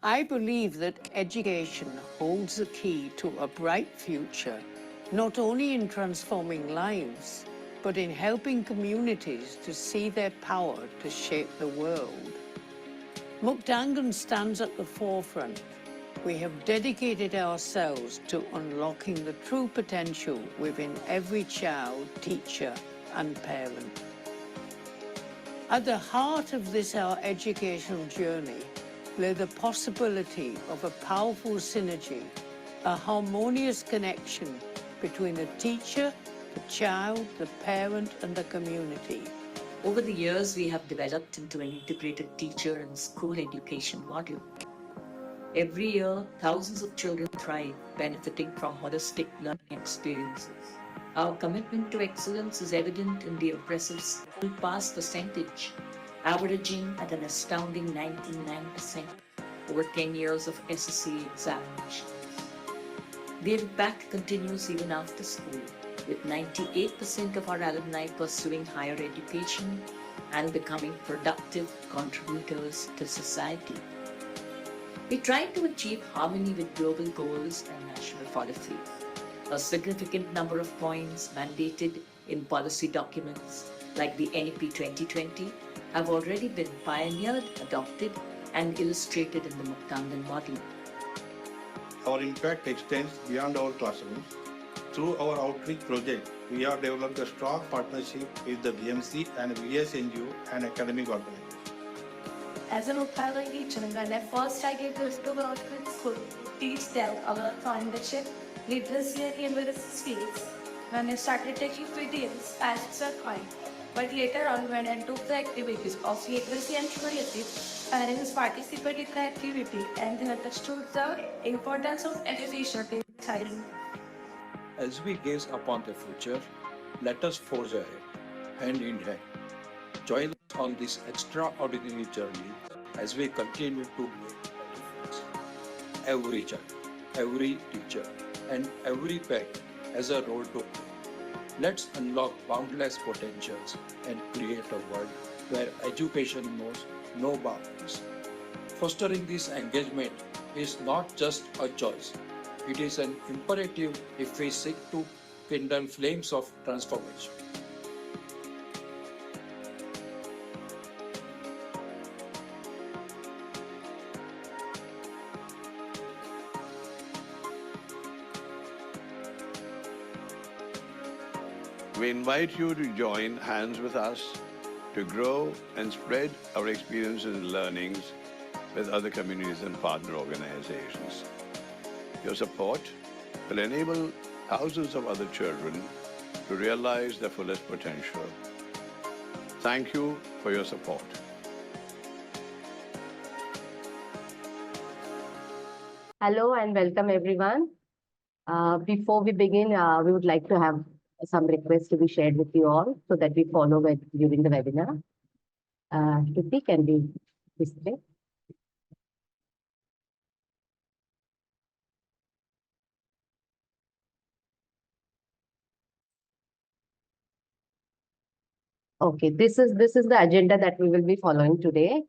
I believe that education holds the key to a bright future, not only in transforming lives, but in helping communities to see their power to shape the world. Muktangan stands at the forefront. We have dedicated ourselves to unlocking the true potential within every child, teacher, and parent. At the heart of this our educational journey lay the possibility of a powerful synergy, a harmonious connection between the teacher, the child, the parent, and the community. Over the years, we have developed into an integrated teacher and school education model. Every year, thousands of children thrive, benefiting from holistic learning experiences. Our commitment to excellence is evident in the impressive school pass percentage, averaging at an astounding 99% over 10 years of SSC examinations. The impact continues even after school, with 98% of our alumni pursuing higher education and becoming productive contributors to society. We try to achieve harmony with global goals and national policies. A significant number of points mandated in policy documents like the NEP 2020 have already been pioneered, adopted, and illustrated in the Muktangan model. Our impact extends beyond our classrooms. Through our outreach project, we have developed a strong partnership with the BMC and VSNU and academic organizations. As an Muktangan teacher, when I gave this to work with school, teach them about foundership, literacy and numeracy skills. When I started taking videos, tasks were fine. But later on, when I took the activities of literacy and numeracy, parents participated in the activity and they understood the importance of education in childhood. As we gaze upon the future, let us forge ahead, hand in hand. Join us on this extraordinary journey as we continue to make a difference. Every child, every teacher, and every parent has a role to play. Let's unlock boundless potentials and create a world where education knows no boundaries. Fostering this engagement is not just a choice, it is an imperative if we seek to kindle flames of transformation. We invite you to join hands with us to grow and spread our experiences and learnings with other communities and partner organizations. Your support will enable thousands of other children to realize their fullest potential. Thank you for your support. Hello and welcome everyone. Before we begin, we would like to have some requests to be shared with you all so that we follow it during the webinar. Shruti, can we display? Okay, this is the agenda that we will be following today.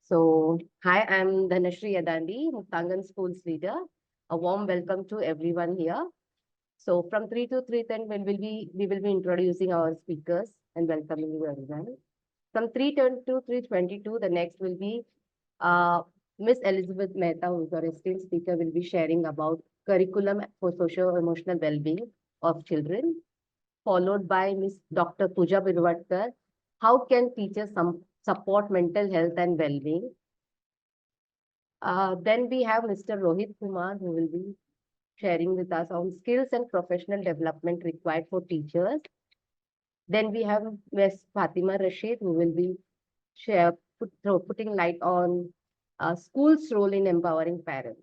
So, hi, I'm Dhanashri Yadandi, Muktangan Schools leader. A warm welcome to everyone here. So, from 3 to 3:10, we will be introducing our speakers and welcoming you everyone. From 3:10 to 3:22, the next will be Miss Elizabeth Mehta, who is our esteemed speaker, will be sharing about curriculum for socio-emotional well-being of children, followed by Miss Dr. Pooja Birwatkar, how can teachers support mental health and well-being. Then we have Mr. Rohit Kumar, who will be sharing with us on skills and professional development required for teachers. Then we have Ms. Fatima Rashid, who will be putting light on school's role in empowering parents.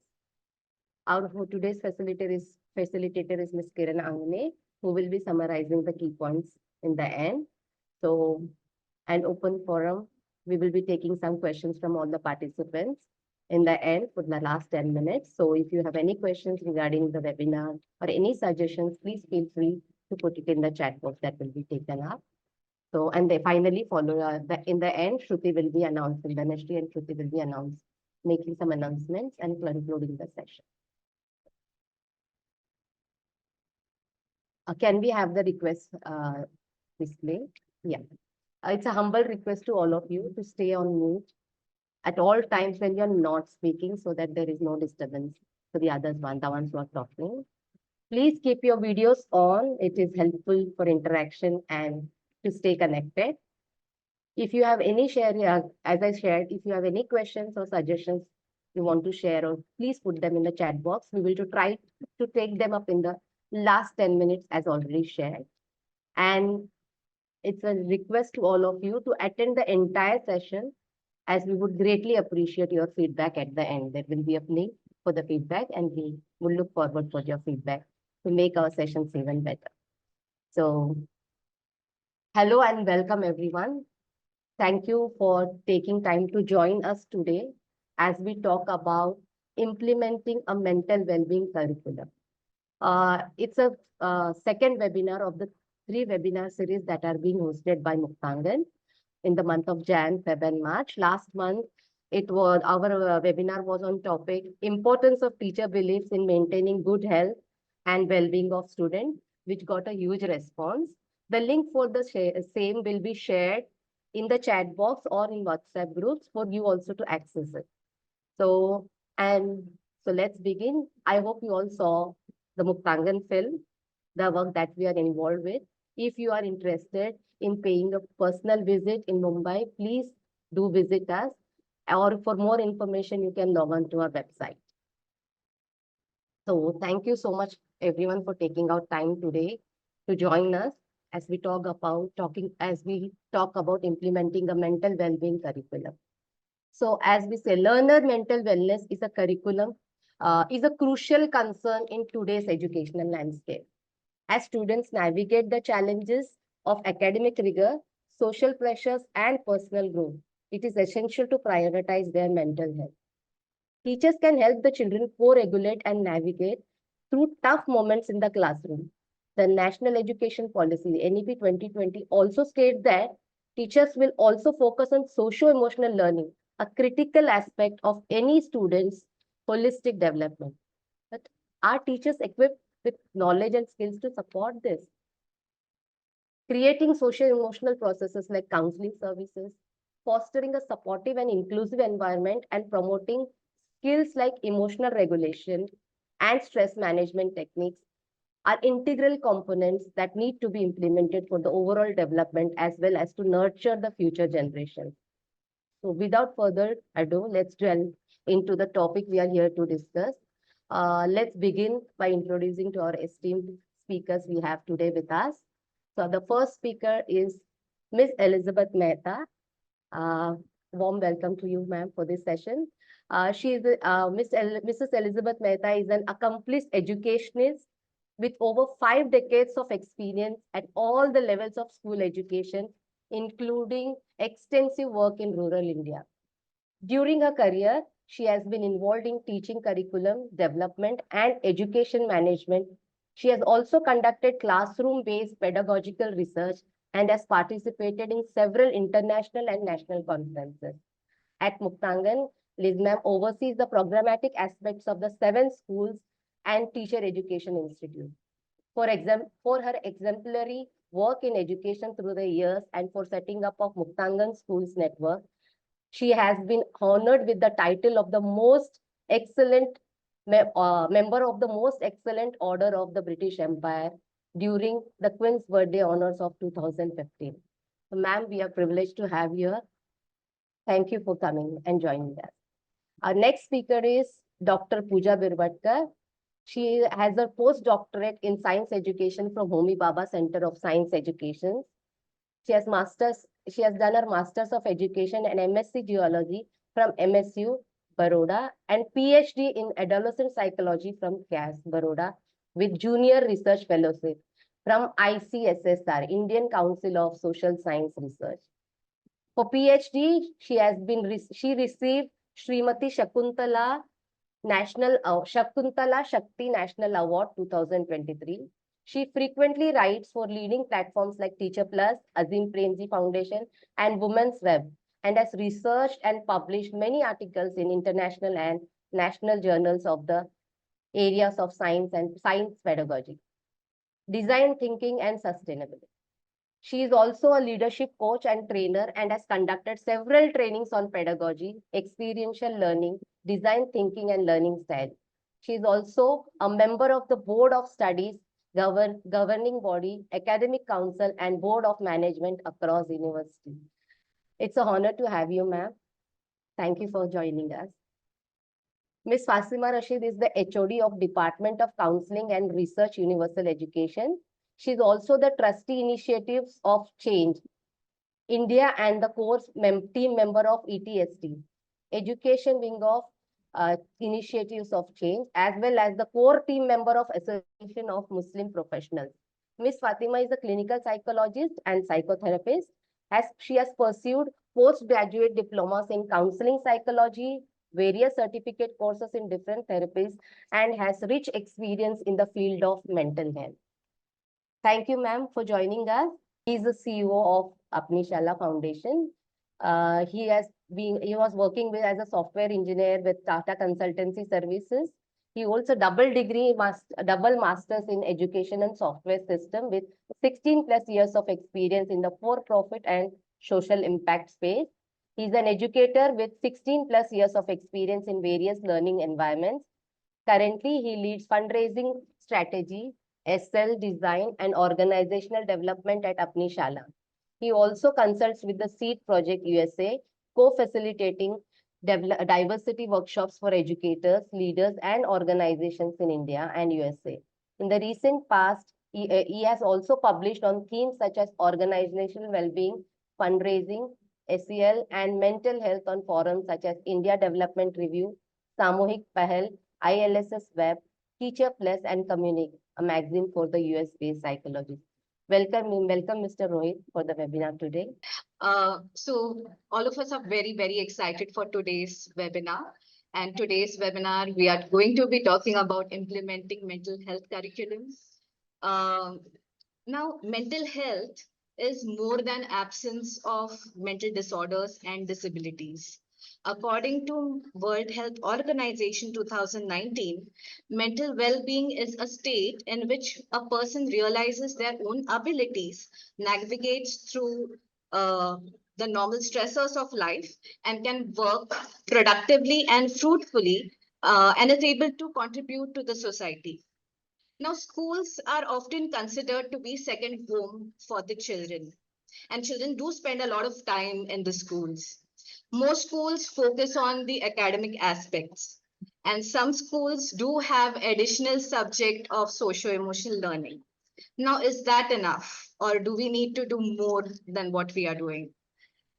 Our today's facilitator is Ms. Kiran Angne, who will be summarizing the key points in the end. So, an open forum. We will be taking some questions from all the participants in the end for the last 10 minutes. So if you have any questions regarding the webinar or any suggestions, please feel free to put it in the chat box that will be taken up. So, and they finally follow in the end, Shruti will be announced, Dhanashri and Shruti will be announced making some announcements and concluding the session. Can we have the request display? Yeah. It's a humble request to all of you to stay on mute at all times when you're not speaking so that there is no disturbance to the others, the ones who are talking. Please keep your videos on. It is helpful for interaction and to stay connected. If you have any as I shared, if you have any questions or suggestions you want to share, or please put them in the chat box. We will try to take them up in the last 10 minutes as already shared. And it's a request to all of you to attend the entire session, as we would greatly appreciate your feedback at the end. There will be a link for the feedback, and we will look forward for your feedback to make our sessions even better. So, hello and welcome everyone. Thank you for taking time to join us today as we talk about implementing a mental well-being curriculum. It's a second webinar of the 3 webinar series that are being hosted by Muktangan in the month of Jan, Feb, and March. Last month, it was our webinar was on topic importance of teacher beliefs in maintaining good health and well-being of students, which got a huge response. The link for the same will be shared in the chat box or in WhatsApp groups for you also to access it. So let's begin. I hope you all saw the Muktangan film, the work that we are involved with. If you are interested in paying a personal visit in Mumbai, please do visit us. Or for more information, you can log on to our website. So thank you so much, everyone, for taking out time today to join us as we talk about implementing a mental well-being curriculum. So as we say, learner mental wellness is a curriculum, is a crucial concern in today's educational landscape. As students navigate the challenges of academic rigor, social pressures, and personal growth, it is essential to prioritize their mental health. Teachers can help the children co-regulate and navigate through tough moments in the classroom. The National Education Policy, NEP 2020, also states that teachers will also focus on socio-emotional learning, a critical aspect of any student's holistic development. But are teachers equipped with knowledge and skills to support this? Creating socio-emotional processes like counseling services, fostering a supportive and inclusive environment, and promoting skills like emotional regulation and stress management techniques are integral components that need to be implemented for the overall development as well as to nurture the future generations. So without further ado, let's delve into the topic we are here to discuss. Let's begin by introducing to our esteemed speakers we have today with us. So the first speaker is Ms. Elizabeth Mehta. Warm welcome to you, ma'am, for this session. Mrs. Elizabeth Mehta is an accomplished educationist with over 5 decades of experience at all the levels of school education, including extensive work in rural India. During her career, she has been involved in teaching curriculum development and education management. She has also conducted classroom-based pedagogical research and has participated in several international and national conferences. At Muktangan, Liz ma'am oversees the programmatic aspects of the 7 schools and Teacher Education Institute. For her exemplary work in education through the years and for setting up of Muktangan Schools Network, she has been honored with the title of the most excellent member of the most excellent order of the British Empire during the Queen's Birthday Honors of 2015. So, ma'am, we are privileged to have you here. Thank you for coming and joining us. Our next speaker is Dr. Pooja Birwatkar. She has a postdoctorate in science education from Homi Bhabha Center of Science Education. She has done her Masters of Education and MSc Geology from MSU, Baroda, and PhD in Adolescent Psychology from CAS, Baroda, with Junior Research Fellowship from ICSSR, Indian Council of Social Science Research. For PhD, she received Srimati Shakuntala Shakti National Award 2023. She frequently writes for leading platforms like Teacher Plus, Azim Premji Foundation, and Women's Web, and has researched and published many articles in international and national journals of the areas of science and science pedagogy, design thinking, and sustainability. She is also a leadership coach and trainer and has conducted several trainings on pedagogy, experiential learning, design thinking, and learning style. She is also a member of the Board of Studies, governing body, academic council, and board of management across universities. It's an honor to have you, ma'am. Thank you for joining us. Ms. Fatima Rashid is the HOD of Department of Counseling and Research, Universal Education. She is also the trustee initiatives of Change India and the core team member of ETST, Education Wing of Initiatives of Change, as well as the core team member of Association of Muslim Professionals. Ms. Fatima is a clinical psychologist and psychotherapist. She has pursued postgraduate diplomas in counseling psychology, various certificate courses in different therapies, and has rich experience in the field of mental health. Thank you, ma'am, for joining us. He is the CEO of Apni Shala Foundation. He was working as a software engineer with Tata Consultancy Services. He holds a double masters in education and software system with 16 plus years of experience in the for-profit and social impact space. He's an educator with 16 plus years of experience in various learning environments. Currently, he leads fundraising strategy, SL design, and organizational development at Apni Shala. He also consults with the Seed Project USA, co-facilitating diversity workshops for educators, leaders, and organizations in India and USA. In the recent past, he has also published on themes such as organizational well-being, fundraising, SEL, and mental health on forums such as India Development Review, Samuhik Pahal, ILSS Web, Teacher Plus, and Communic, a magazine for the US-based psychologists. Welcome, Mr. Rohit, for the webinar today. So all of us are very, very excited for today's webinar. And today's webinar, we are going to be talking about implementing mental health curriculum. Now, mental health is more than absence of mental disorders and disabilities. According to World Health Organization 2019, mental well-being is a state in which a person realizes their own abilities, navigates through the normal stressors of life, and can work productively and fruitfully, and is able to contribute to the society. Now, schools are often considered to be second home for the children, and children do spend a lot of time in the schools. Most schools focus on the academic aspects, and some schools do have additional subject of socio-emotional learning. Now, is that enough, or do we need to do more than what we are doing?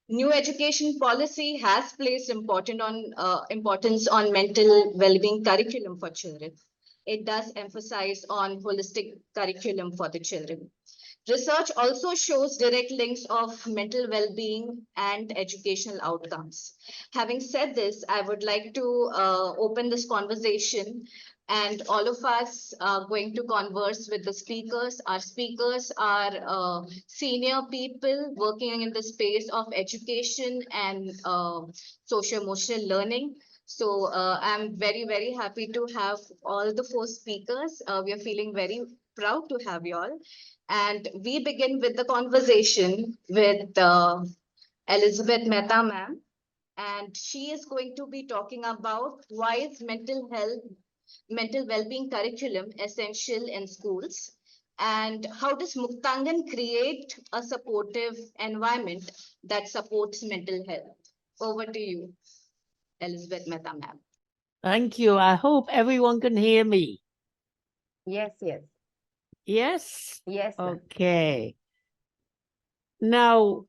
New education policy has placed importance on mental well-being curriculum for children. It does emphasize on holistic curriculum for the children. Research also shows direct links of mental well-being and educational outcomes. Having said this, I would like to open this conversation, and all of us are going to converse with the speakers. Our speakers are senior people working in the space of education and socio-emotional learning. So I'm very, very happy to have all the four speakers. We are feeling very proud to have you all. And we begin with the conversation with Elizabeth Mehta, ma'am. And she is going to be talking about why is mental well-being curriculum essential in schools, and how does Muktangan create a supportive environment that supports mental health. Over to you, Elizabeth Mehta, ma'am. Thank you. I hope everyone can hear me. Yes, yes. Yes? Yes, ma'am. Okay. Now,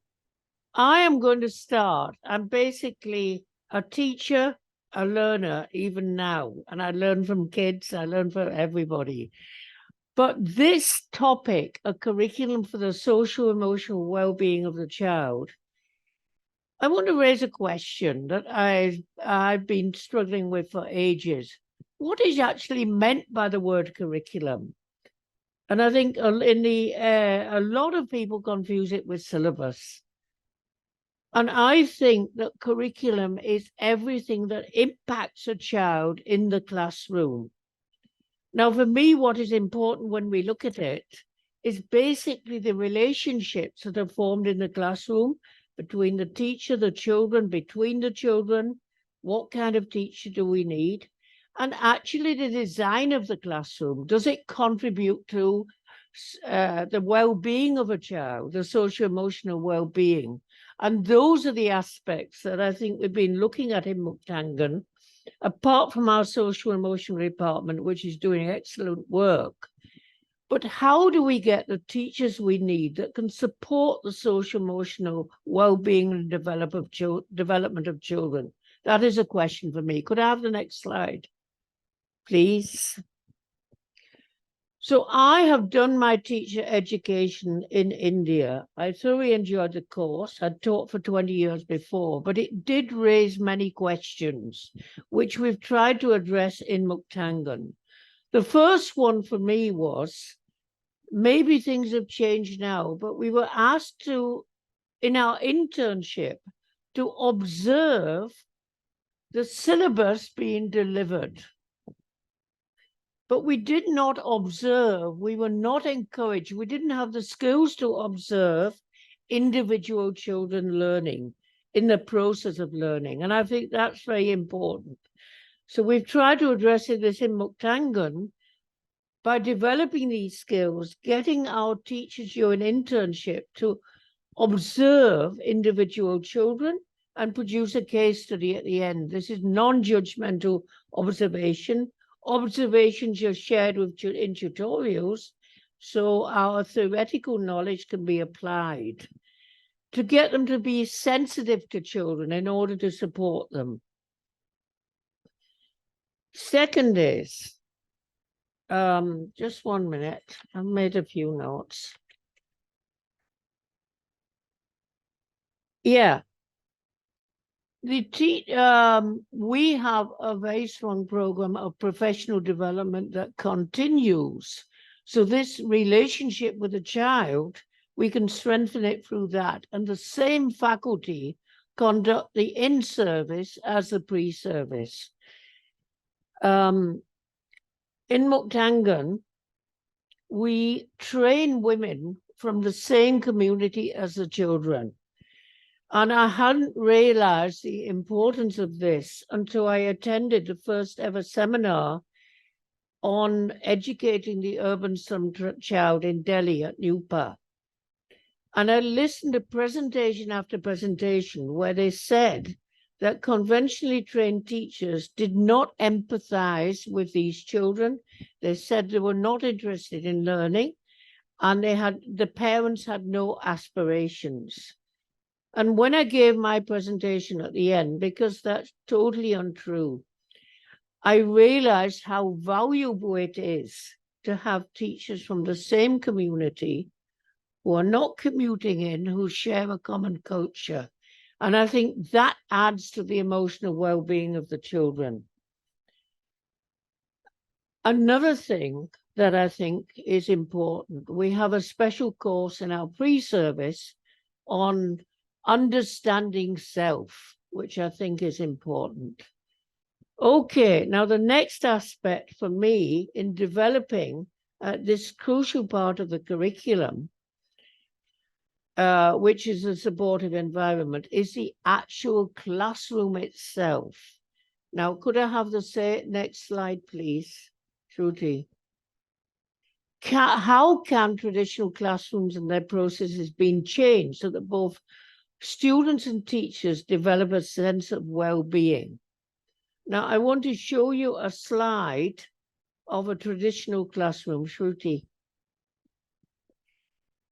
I am going to start. I'm basically a teacher, a learner, even now. And I learn from kids, I learn from everybody. But this topic, a curriculum for the social emotional well-being of the child, I want to raise a question that I've been struggling with for ages. What is actually meant by the word curriculum? And I think a lot of people confuse it with syllabus. And I think that curriculum is everything that impacts a child in the classroom. Now, for me, what is important when we look at it is basically the relationships that are formed in the classroom between the teacher, the children, between the children. What kind of teacher do we need? And actually the design of the classroom. Does it contribute to the well-being of a child, the socio-emotional well-being? And those are the aspects that I think we've been looking at in Muktangan, apart from our social emotional department, which is doing excellent work. But how do we get the teachers we need that can support the social emotional well-being and development of children? That is a question for me. Could I have the next slide, please? So I have done my teacher education in India. I thoroughly enjoyed the course. I'd taught for 20 years before, but it did raise many questions, which we've tried to address in Muktangan. The first one for me was, maybe things have changed now, but we were asked to, in our internship, to observe the syllabus being delivered. But we did not observe, we were not encouraged, we didn't have the skills to observe individual children learning in the process of learning. And I think that's very important. So we've tried to address this in Muktangan by developing these skills, getting our teachers during internship to observe individual children and produce a case study at the end. This is non-judgmental observation. Observations are shared in tutorials, so our theoretical knowledge can be applied to get them to be sensitive to children in order to support them. Second is, just 1 minute, I've made a few notes. Yeah. We have a very strong program of professional development that continues. So this relationship with the child, we can strengthen it through that. And the same faculty conduct the in-service as the pre-service. In Muktangan, we train women from the same community as the children. And I hadn't realized the importance of this until I attended the first ever seminar on educating the urban slum child in Delhi at Newpa. And I listened to presentation after presentation where they said that conventionally trained teachers did not empathize with these children. They said they were not interested in learning, and the parents had no aspirations. And when I gave my presentation at the end, because that's totally untrue, I realized how valuable it is to have teachers from the same community who are not commuting in, who share a common culture. And I think that adds to the emotional well-being of the children. Another thing that I think is important, we have a special course in our pre-service on understanding self, which I think is important. Okay, now the next aspect for me in developing this crucial part of the curriculum, which is a supportive environment, is the actual classroom itself. Now, could I have the next slide, please, Shruti? How can traditional classrooms and their processes be changed so that both students and teachers develop a sense of well-being? Now, I want to show you a slide of a traditional classroom, Shruti.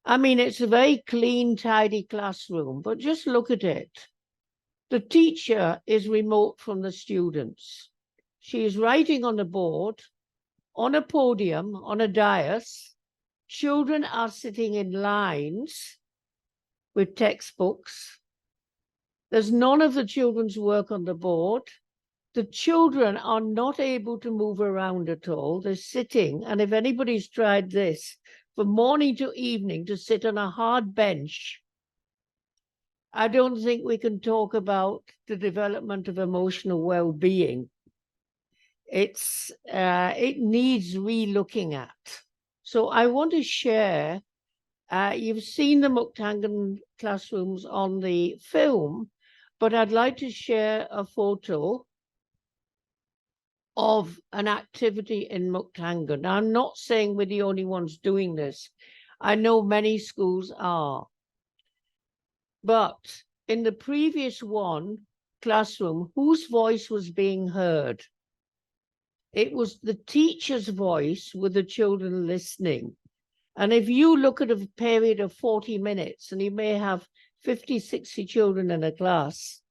I mean, it's a very clean, tidy classroom, but just look at it. The teacher is remote from the students. She is writing on the board, on a podium, on a dais. Children are sitting in lines with textbooks. There's none of the children's work on the board. The children are not able to move around at all. They're sitting, and if anybody's tried this, from morning to evening, to sit on a hard bench I don't think we can talk about the development of emotional well-being. It needs re-looking at. So I want to share, you've seen the Muktangan classrooms on the film, but I'd like to share a photo of an activity in Muktangan. I'm not saying we're the only ones doing this. I know many schools are. But in the previous classroom, whose voice was being heard? It was the teacher's voice with the children listening. And if you look at a period of 40 minutes and you may have 50, 60 children in a class,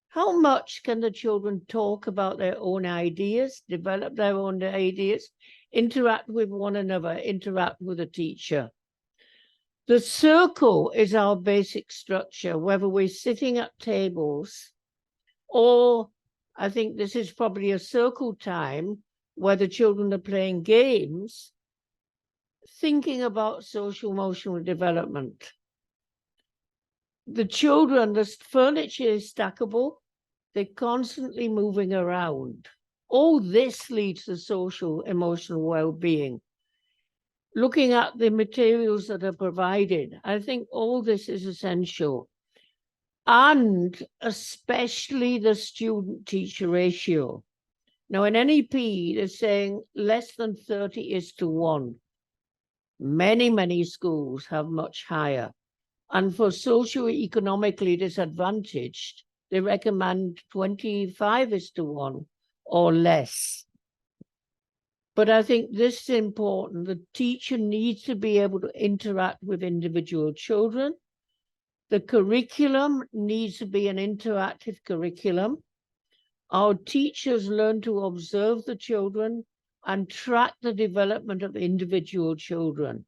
how much can the children talk about their own ideas, develop their own ideas, interact with one another, interact with the teacher? The circle is our basic structure, whether we're sitting at tables or I think this is probably a circle time where the children are playing games, thinking about social emotional development. The children, the furniture is stackable, they're constantly moving around. All this leads to social emotional well-being. Looking at the materials that are provided, I think all this is essential. And especially the student-teacher ratio. Now, in NEP, they're saying less than 30:1. Many schools have much higher. And for socioeconomically disadvantaged, they recommend 25:1 or less. But I think this is important. The teacher needs to be able to interact with individual children. The curriculum needs to be an interactive curriculum. Our teachers learn to observe the children and track the development of individual children.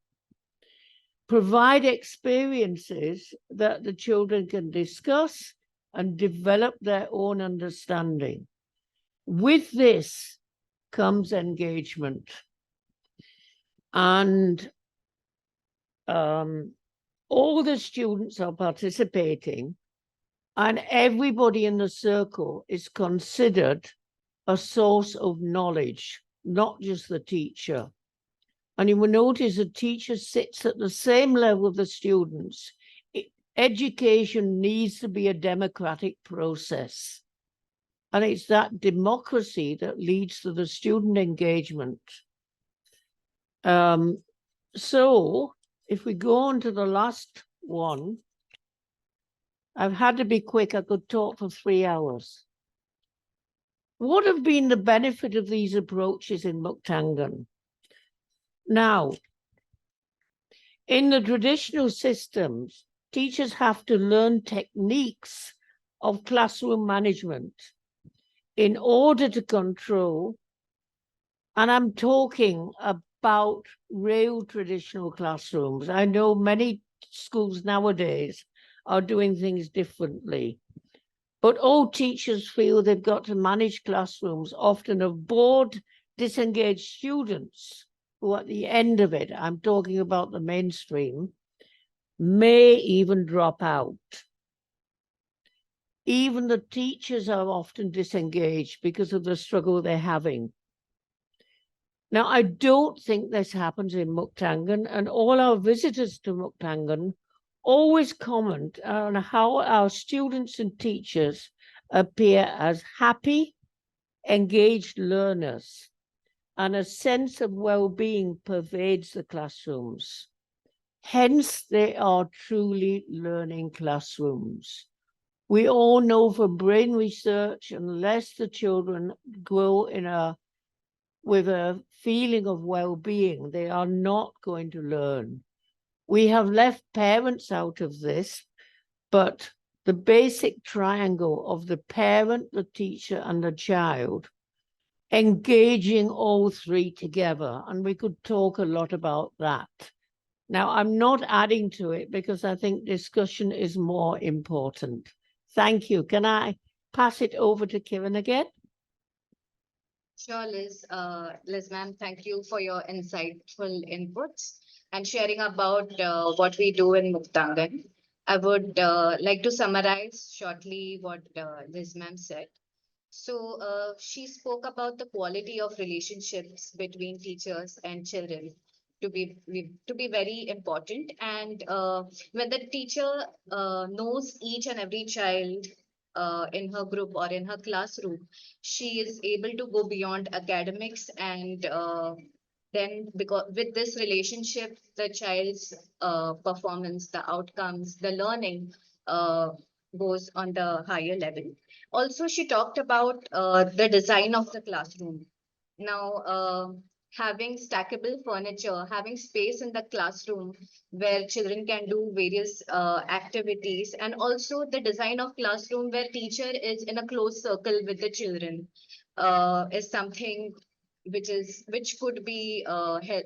Provide experiences that the children can discuss and develop their own understanding. With this comes engagement. And all the students are participating and everybody in the circle is considered a source of knowledge, not just the teacher. And you will notice the teacher sits at the same level of the students. Education needs to be a democratic process. And it's that democracy that leads to the student engagement. So if we go on to the last one, I've had to be quick. I could talk for 3 hours. What have been the benefit of these approaches in Muktangan? Now, in the traditional systems, teachers have to learn techniques of classroom management in order to control, and I'm talking about real traditional classrooms. I know many schools nowadays are doing things differently, but all teachers feel they've got to manage classrooms often of bored, disengaged students who at the end of it, I'm talking about the mainstream, may even drop out. Even the teachers are often disengaged because of the struggle they're having. Now, I don't think this happens in Muktangan, and all our visitors to Muktangan always comment on how our students and teachers appear as happy, engaged learners, and a sense of well-being pervades the classrooms. Hence, they are truly learning classrooms. We all know from brain research, unless the children grow with a feeling of well-being, they are not going to learn. We have left parents out of this, but the basic triangle of the parent, the teacher, and the child, engaging all three together, and we could talk a lot about that. Now, I'm not adding to it because I think discussion is more important. Thank you. Can I pass it over to Kiran again? Sure, Liz. Liz, ma'am, thank you for your insightful inputs and sharing about what we do in Muktangan. I would like to summarize shortly what Liz ma'am said. So she spoke about the quality of relationships between teachers and children to be very important. And when the teacher knows each and every child in her group or in her classroom, she is able to go beyond academics. And then, because with this relationship, the child's performance, the outcomes, the learning goes on the higher level. Also, she talked about the design of the classroom. Now, having stackable furniture, having space in the classroom where children can do various activities, and also the design of classroom where teacher is in a close circle with the children is something which could be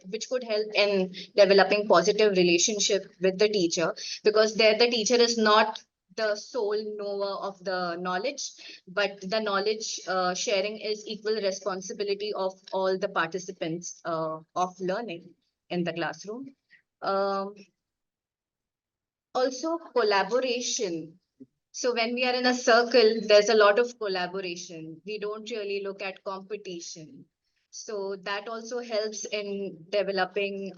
which could help in developing positive relationship with the teacher, because there the teacher is not the sole knower of the knowledge, but the knowledge sharing is equal responsibility of all the participants of learning in the classroom. Um, Also collaboration. So when we are in a circle, there's a lot of collaboration. We don't really look at competition. So that also helps in developing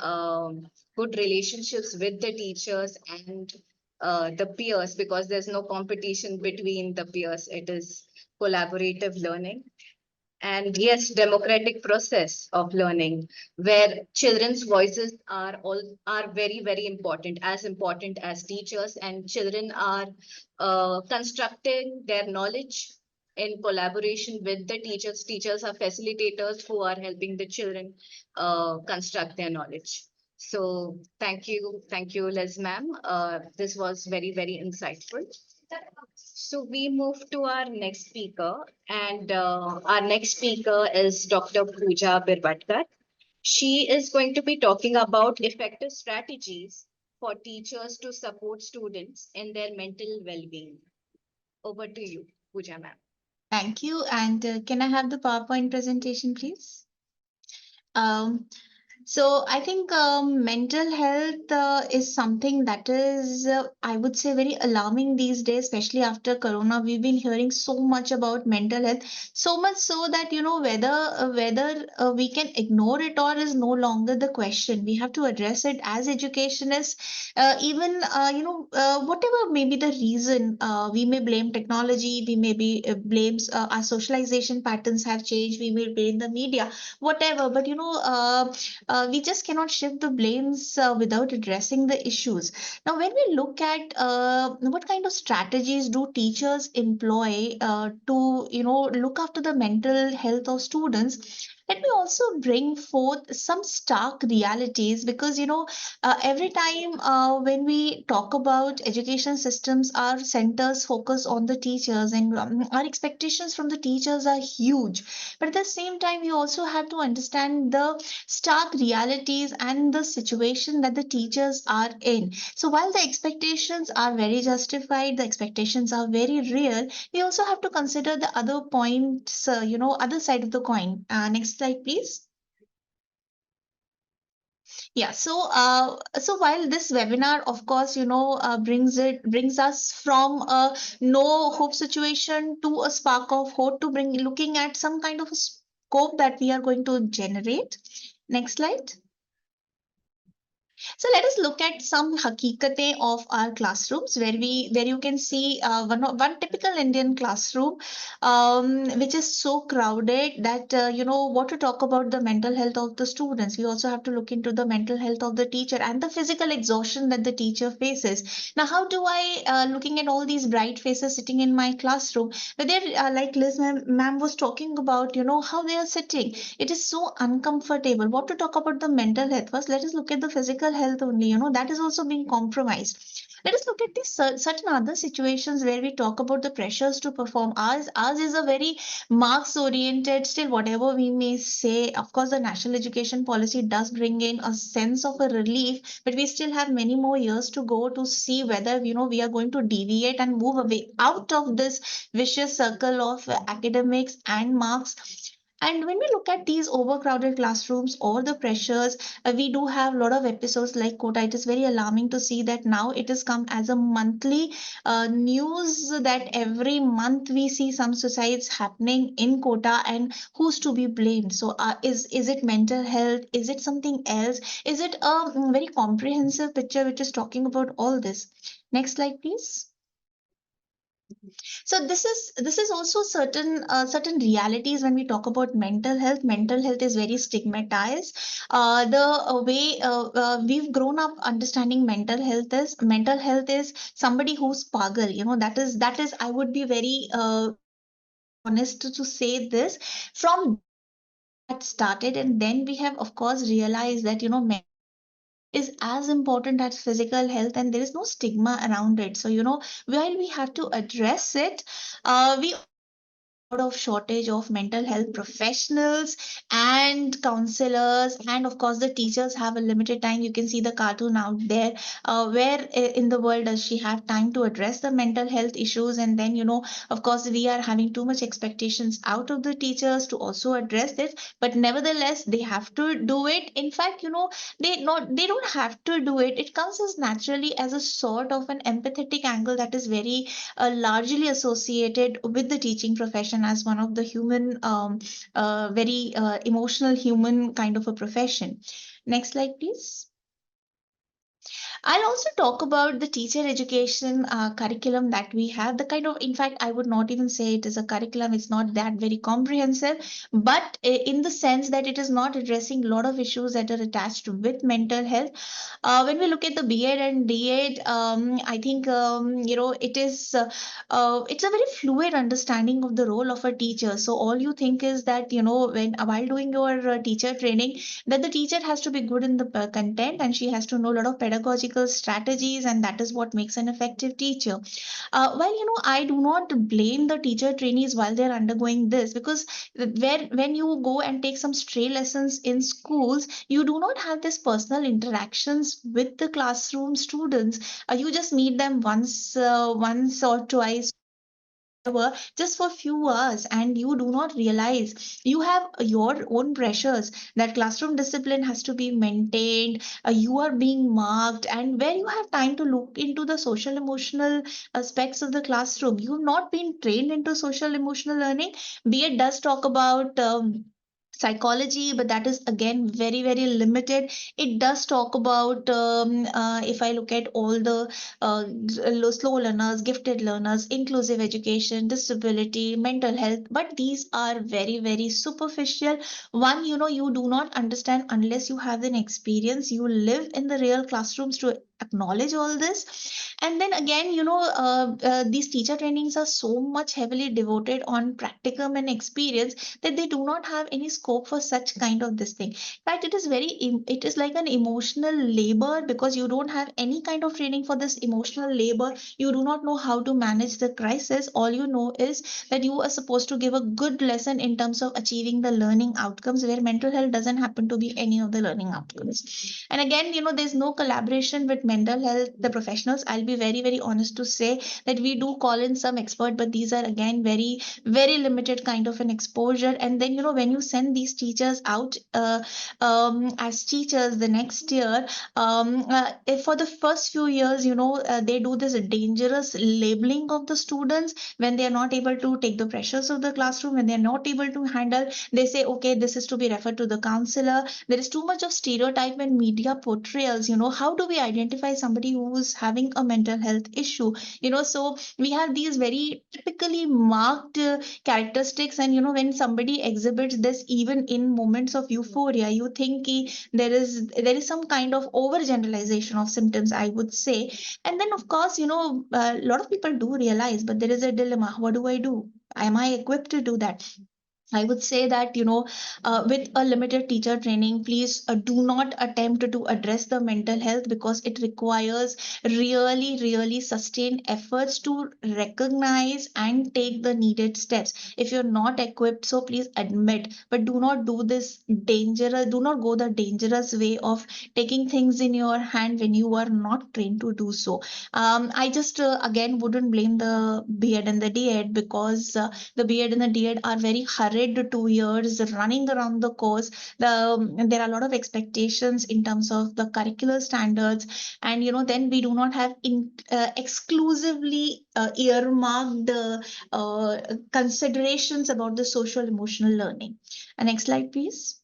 good relationships with the teachers and the peers, because there's no competition between the peers. It is collaborative learning. And yes, democratic process of learning where children's voices are very important, as teachers, and children are constructing their knowledge in collaboration with the teachers are facilitators who are helping the children construct their knowledge. So thank you, Les ma'am. This was very insightful. So we move to our next speaker, and our next speaker is Dr. Pooja Birwatkar. She is going to be talking about effective strategies for teachers to support students in their mental well-being. Over to you, Pooja ma'am. Thank you. And can I have the PowerPoint presentation, please? Um, so I think mental health is something that is, I would say, very alarming these days, especially after Corona. We've been hearing so much about mental health, so much so that whether we can ignore it or is no longer the question. We have to address it as educationists. Even whatever may be the reason, we may blame technology, we may be blames our socialization patterns have changed, we may blame the media, whatever. But we just cannot shift the blames without addressing the issues. Now, when we look at what kind of strategies do teachers employ to, look after the mental health of students, let me also bring forth some stark realities, because every time when we talk about education systems, our centers focus on the teachers, and our expectations from the teachers are huge. But at the same time, we also have to understand the stark realities and the situation that the teachers are in. So while the expectations are very justified, the expectations are very real, we also have to consider the other points, other side of the coin. Next slide, please. Yeah, so while this webinar, of course, brings us from a no hope situation to a spark of hope, to bring looking at some kind of a scope that we are going to generate. Next slide. So let us look at some hakikate of our classrooms, where you can see one typical Indian classroom, which is so crowded that what to talk about the mental health of the students. We also have to look into the mental health of the teacher and the physical exhaustion that the teacher faces. Now, how do I looking at all these bright faces sitting in my classroom, but they're like Liz ma'am was talking about, how they are sitting. It is so uncomfortable. What to talk about the mental health? First, let us look at the physical health only, that is also being compromised. Let us look at these certain other situations where we talk about the pressures to perform. Ours is a very marks oriented, still whatever we may say. Of course, the national education policy does bring in a sense of a relief, but we still have many more years to go to see whether, we are going to deviate and move away out of this vicious circle of academics and marks. And when we look at these overcrowded classrooms or the pressures, we do have a lot of episodes like Kota. It is very alarming to see that now it has come as a monthly news that every month we see some suicides happening in Kota, and who's to be blamed? So is it mental health? Is it something else? Is it a very comprehensive picture which is talking about all this? Next slide, please. So this is also certain realities when we talk about mental health. Mental health is very stigmatized. The way we've grown up understanding mental health is somebody who's pagal. That is I would be very honest to say this. From that started, and then we have of course realized that is as important as physical health, and there is no stigma around it. So while we have to address it, we of shortage of mental health professionals and counselors, and of course the teachers have a limited time. You can see the cartoon out there. Where in the world does she have time to address the mental health issues? And then of course we are having too much expectations out of the teachers to also address this, but nevertheless they have to do it. In fact, they don't have to do it. It comes as naturally as a sort of an empathetic angle that is very largely associated with the teaching profession as one of the human, very emotional human kind of a profession. Next slide, please. I'll also talk about the teacher education curriculum that we have. The kind of, in fact, I would not even say it is a curriculum. It's not that very comprehensive, but in the sense that it is not addressing a lot of issues that are attached with mental health. When we look at the B.Ed and D.Ed, I think it's a very fluid understanding of the role of a teacher. So all you think is that when while doing your teacher training, that the teacher has to be good in the content, and she has to know a lot of pedagogical strategies, and that is what makes an effective teacher. Well, I do not blame the teacher trainees while they're undergoing this, because when you go and take some stray lessons in schools, you do not have this personal interactions with the classroom students. You just meet them once or twice, just for few hours, and you do not realize you have your own pressures, that classroom discipline has to be maintained. You are being marked, and where you have time to look into the social emotional aspects of the classroom. You've not been trained into social emotional learning. B.Ed does talk about psychology, but that is again very very limited. It does talk about if I look at all the slow learners, gifted learners, inclusive education, disability, mental health, but these are very very superficial. One, you do not understand unless you have an experience, you live in the real classrooms to acknowledge all this. And then again, these teacher trainings are so much heavily devoted on practicum and experience that they do not have any scope for such kind of this thing. In fact, it is like an emotional labor, because you don't have any kind of training for this emotional labor. You do not know how to manage the crisis. All you know is that you are supposed to give a good lesson in terms of achieving the learning outcomes, where mental health doesn't happen to be any of the learning outcomes. And again, there's no collaboration with mental health, the professionals. I'll be very very honest to say that we do call in some expert, but these are again very very limited kind of an exposure. And then when you send these teachers out as teachers the next year, if for the first few years, they do this dangerous labeling of the students. When they are not able to take the pressures of the classroom, when they are not able to handle, they say okay, this is to be referred to the counselor. There is too much of stereotype and media portrayals. How do we identify somebody who's having a mental health issue? So we have these very typically marked characteristics. And when somebody exhibits this even in moments of euphoria, you think there is some kind of overgeneralization of symptoms, I would say. And then of course, a lot of people do realize, but there is a dilemma. What do I do? Am I equipped to do that? I would say that, with a limited teacher training, please do not attempt to address the mental health, because it requires really, really sustained efforts to recognize and take the needed steps. If you're not equipped, so please admit, but do not do not go the dangerous way of taking things in your hand when you are not trained to do so. I just, again, wouldn't blame the B.Ed and the D.Ed, because the B.Ed and the D.Ed are very hurried solid 2 years running around the course. There are a lot of expectations in terms of the curricular standards, and then we do not have exclusively earmarked considerations about the social emotional learning. Next slide, please.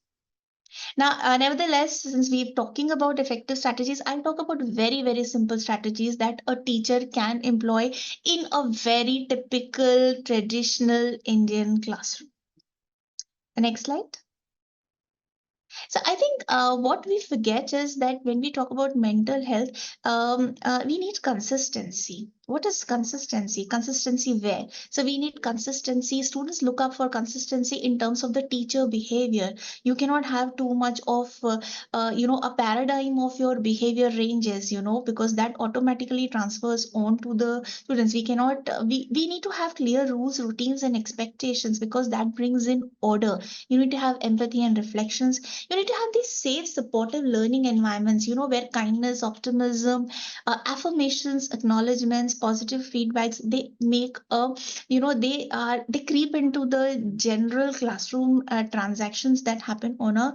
Now, nevertheless, since we're talking about effective strategies, I'll talk about very, very simple strategies that a teacher can employ in a very typical traditional Indian classroom. The next slide. So I think what we forget is that when we talk about mental health, we need consistency. What is consistency? Consistency where? So we need consistency. Students look up for consistency in terms of the teacher behavior. You cannot have too much of, a paradigm of your behavior ranges, because that automatically transfers on to the students. We cannot, we need to have clear rules, routines, and expectations, because that brings in order. You need to have empathy and reflections. You need to have these safe, supportive learning environments, where kindness, optimism, affirmations, acknowledgements, positive feedbacks, they make they creep into the general classroom transactions that happen on a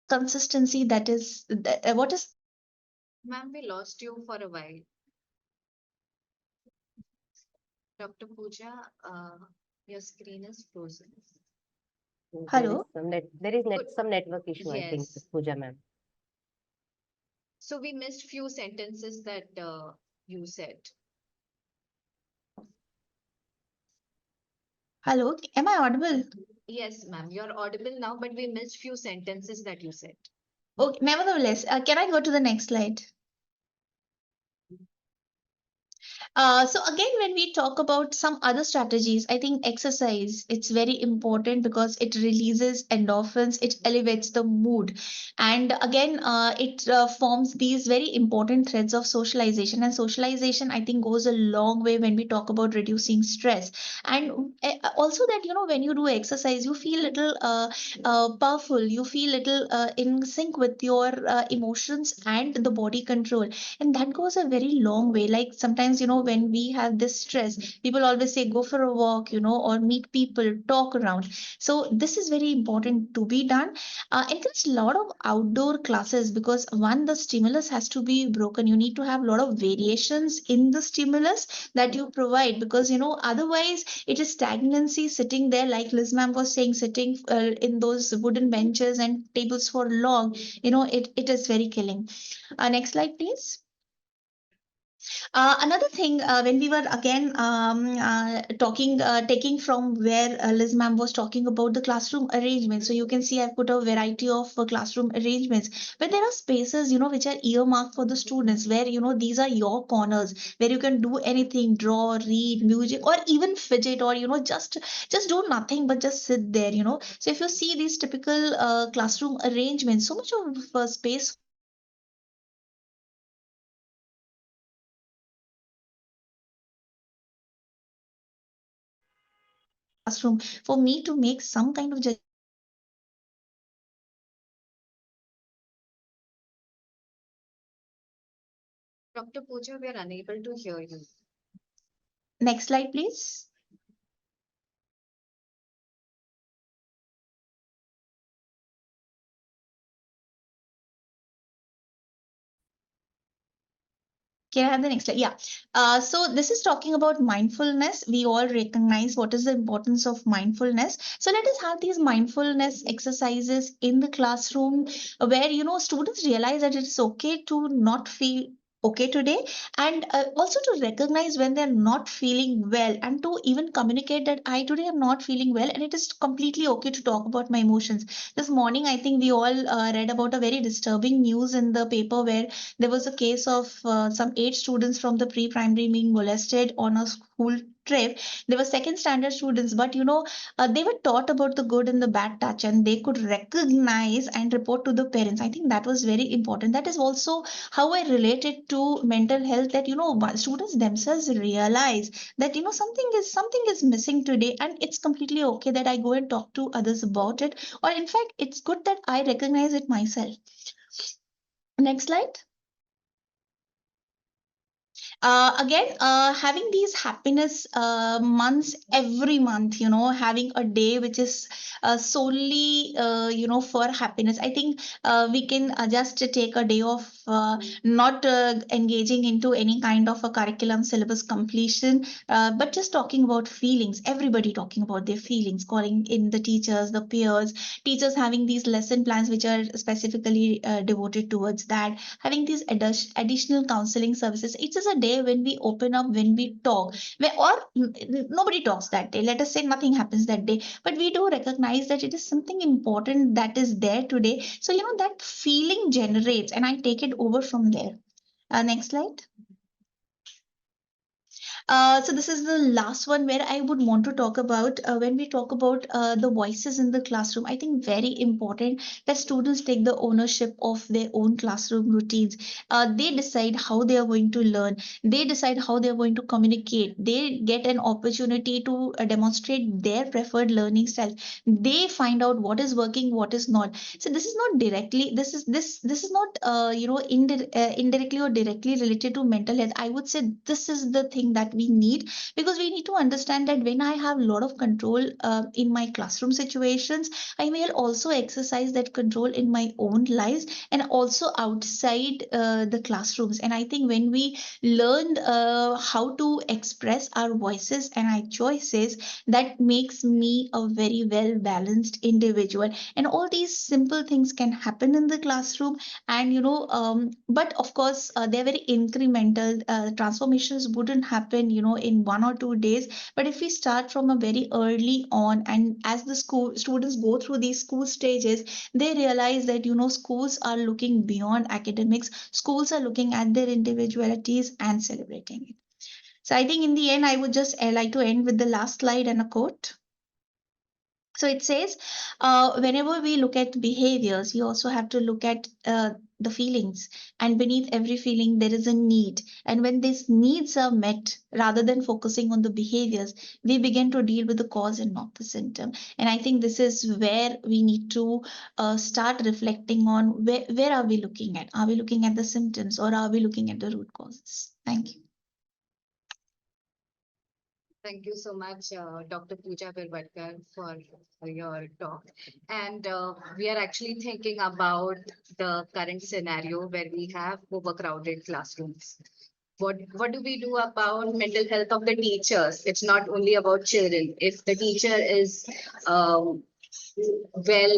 consistency that is what is. Ma'am, we lost you for a while. Dr. Pooja, your screen is frozen. Hello? There is some network issue, I think, Yes. Pooja ma'am. So we missed few sentences that you said. Hello, am I audible? Yes, ma'am, you're audible now, but we missed few sentences that you said. Okay, nevertheless, can I go to the next slide? So again, when we talk about some other strategies, I think exercise, it's very important because it releases endorphins, it elevates the mood. And again, it forms these very important threads of socialization. And socialization, I think, goes a long way when we talk about reducing stress. And also that, when you do exercise, you feel little powerful, you feel little in sync with your emotions and the body control. And that goes a very long way. Like sometimes, when we have this stress, people always say go for a walk, or meet people, talk around. So this is very important to be done. Encourage a lot of outdoor classes, because one, the stimulus has to be broken. You need to have a lot of variations in the stimulus that you provide, because otherwise it is stagnancy sitting there, like Liz ma'am was saying, sitting in those wooden benches and tables for long. It is very killing. Next slide, please. Another thing, when we were again taking from where Liz ma'am was talking about the classroom arrangement. So you can see I've put a variety of classroom arrangements, but there are spaces, which are earmarked for the students, where, these are your corners where you can do anything, draw, read, music, or even fidget, or, just do nothing, but just sit there, So if you see these typical classroom arrangements, so much of space classroom for me to make some kind of judgment. Dr. Pooja, we are unable to hear you. Next slide, please. Can I have the next slide? Yeah. So this is talking about mindfulness. We all recognize what is the importance of mindfulness. So let us have these mindfulness exercises in the classroom, where, students realize that it's okay to not feel okay today, and also to recognize when they're not feeling well, and to even communicate that I today am not feeling well, and it is completely okay to talk about my emotions. This morning, I think we all read about a very disturbing news in the paper, where there was a case of some 8 students from the pre-primary being molested on a school trip. They were second standard students, but they were taught about the good and the bad touch, and they could recognize and report to the parents. I think that was very important. That is also how I relate it to mental health, that students themselves realize that something is missing today, and it's completely okay that I go and talk to others about it, or in fact it's good that I recognize it myself. Next slide. Again, having these happiness months every month, having a day which is solely, for happiness. I think we can just take a day of not engaging into any kind of a curriculum syllabus completion, but just talking about feelings. Everybody talking about their feelings, calling in the teachers, the peers, teachers having these lesson plans which are specifically devoted towards that, having these additional counseling services. It is a day when we open up, when we talk, nobody talks that day. Let us say nothing happens that day, but we do recognize that it is something important that is there today. So, that feeling generates, and I take it over from there. Next slide. So this is the last one where I would want to talk about when we talk about the voices in the classroom. I think very important that students take the ownership of their own classroom routines. They decide how they are going to learn. They decide how they are going to communicate. They get an opportunity to demonstrate their preferred learning style. They find out what is working, what is not. So this is not directly. This is not indirectly or directly related to mental health. I would say this is the thing that we need, because we need to understand that when I have a lot of control in my classroom situations, I will also exercise that control in my own lives and also outside the classrooms. And I think when we learn how to express our voices and our choices, that makes me a very well balanced individual. And all these simple things can happen in the classroom. And but of course they're very incremental. Transformations wouldn't happen in 1 or 2 days, but if we start from a very early on, and as the school students go through these school stages, they realize that schools are looking beyond academics. Schools are looking at their individualities and celebrating it. So I think in the end, I would just like to end with the last slide and a quote. So it says, whenever we look at behaviors, we also have to look at the feelings. And beneath every feeling, there is a need. And when these needs are met, rather than focusing on the behaviors, we begin to deal with the cause and not the symptom. And I think this is where we need to start reflecting on where are we looking at? Are we looking at the symptoms, or are we looking at the root causes? Thank you. Thank you so much, Dr. Pooja Birwatkar, for your talk. And we are actually thinking about the current scenario where we have overcrowded classrooms. What do we do about mental health of the teachers? It's not only about children. If the teacher is well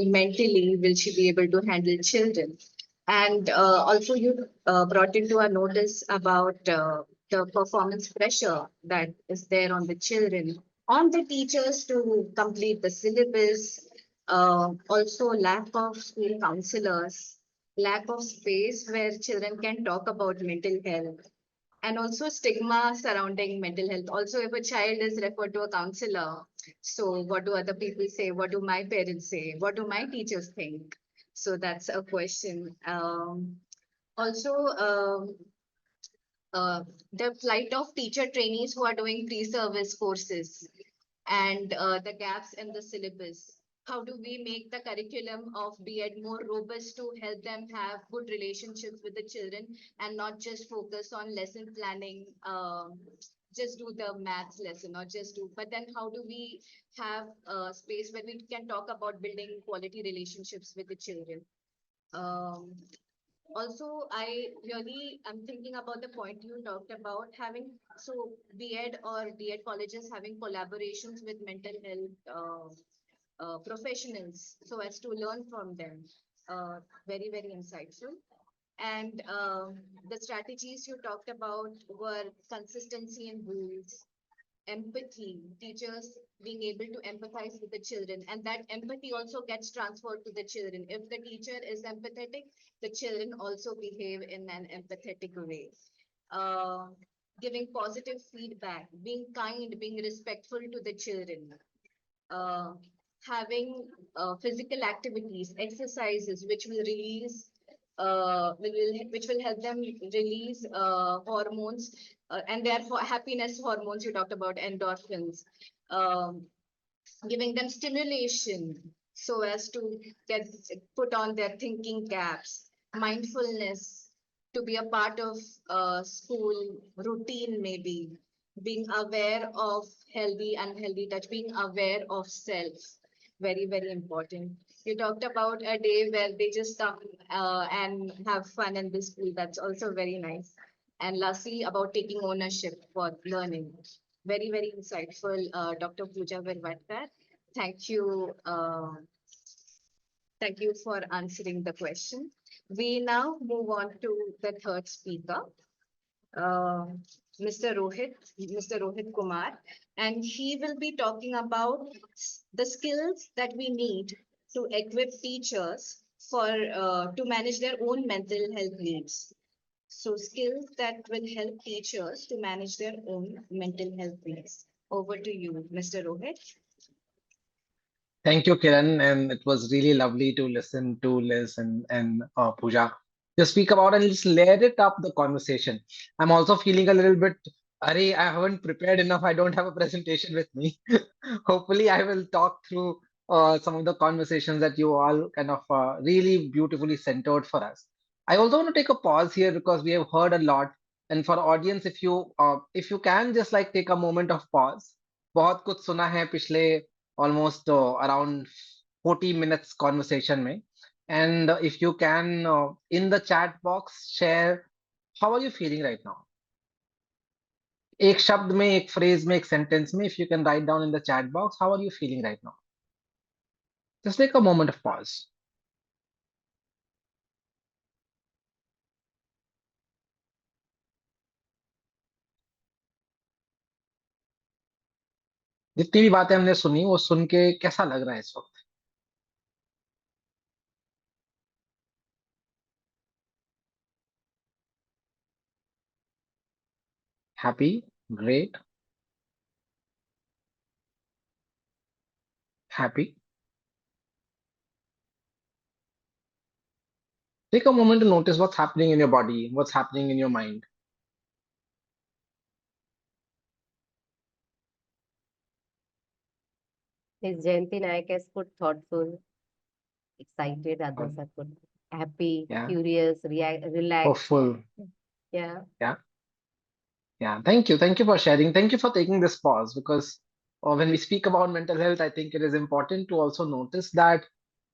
mentally, will she be able to handle children? And also you brought into our notice about the performance pressure that is there on the children, on the teachers to complete the syllabus, also lack of school counselors, lack of space where children can talk about mental health, and also stigma surrounding mental health. Also, if a child is referred to a counselor, so what do other people say? What do my parents say? What do my teachers think? So that's a question. Also, the flight of teacher trainees who are doing pre-service courses, and the gaps in the syllabus. How do we make the curriculum of B.Ed more robust to help them have good relationships with the children and not just focus on lesson planning, just do the maths lesson or just do, but then how do we have a space where we can talk about building quality relationships with the children? Um, Also, I really am thinking about the point you talked about having, so B.Ed or D.Ed colleges having collaborations with mental health professionals so as to learn from them. Very, very insightful. And the strategies you talked about were consistency in rules, empathy, teachers being able to empathize with the children, and that empathy also gets transferred to the children. If the teacher is empathetic, the children also behave in an empathetic way. Uh, Giving positive feedback, being kind, being respectful to the children, uh, having physical activities, exercises, which will release, which will help them release hormones, and therefore happiness hormones. You talked about endorphins, um, giving them stimulation so as to get put on their thinking caps, mindfulness, to be a part of school routine, maybe being aware of healthy, unhealthy touch, being aware of self. Very, very important. You talked about a day where they just come and have fun in the school. That's also very nice. And lastly, about taking ownership for learning. Very, very insightful, Dr. Pooja Birwatkar. Thank you. Thank you for answering the question. We now move on to the third speaker, uh, Mr. Rohit Kumar, and he will be talking about the skills that we need to equip teachers for to manage their own mental health needs. So skills that will help teachers to manage their own mental health needs. Over to you, Mr. Rohit. Thank you, Kiran, and it was really lovely to listen to Liz and Pooja just speak about and just layer it up the conversation. I'm also feeling a little bit, Ari, I haven't prepared enough. I don't have a presentation with me. Hopefully, I will talk through some of the conversations that you all kind of really beautifully centered for us. I also want to take a pause here because we have heard a lot. And for audience, if you can just like take a moment of pause. बहुत कुछ सुना है पिछले almost around 40 minutes conversation में. And if you can in the chat box share how are you feeling right now? एक शब्द में, एक phrase में, एक sentence में, if you can write down in the chat box, how are you feeling right now? Just take a moment of pause. जितनी भी बातें हमने सुनी वो सुन के कैसा लग रहा है इस वक्त? Happy, great, happy. Take a moment to notice what's happening in your body, what's happening in your mind. Miss Jayanti Nayak has put thoughtful, excited, others have put happy, Yeah. curious, relaxed. Hopeful. Yeah. Yeah, thank you. Thank you for sharing. Thank you for taking this pause because when we speak about mental health, I think it is important to also notice that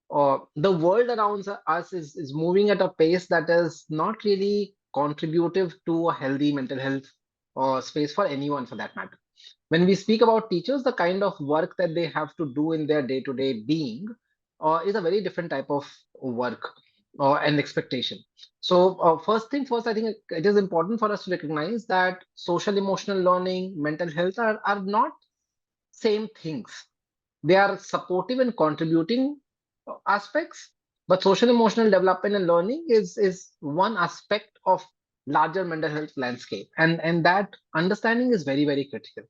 the world around us is moving at a pace that is not really contributive to a healthy mental health space for anyone for that matter. When we speak about teachers, the kind of work that they have to do in their day-to-day being is a very different type of work and expectation. So first thing first, I think it is important for us to recognize that social emotional learning, mental health are not same things. They are supportive and contributing aspects, but social emotional development and learning is one aspect of larger mental health landscape, and that understanding is very, very critical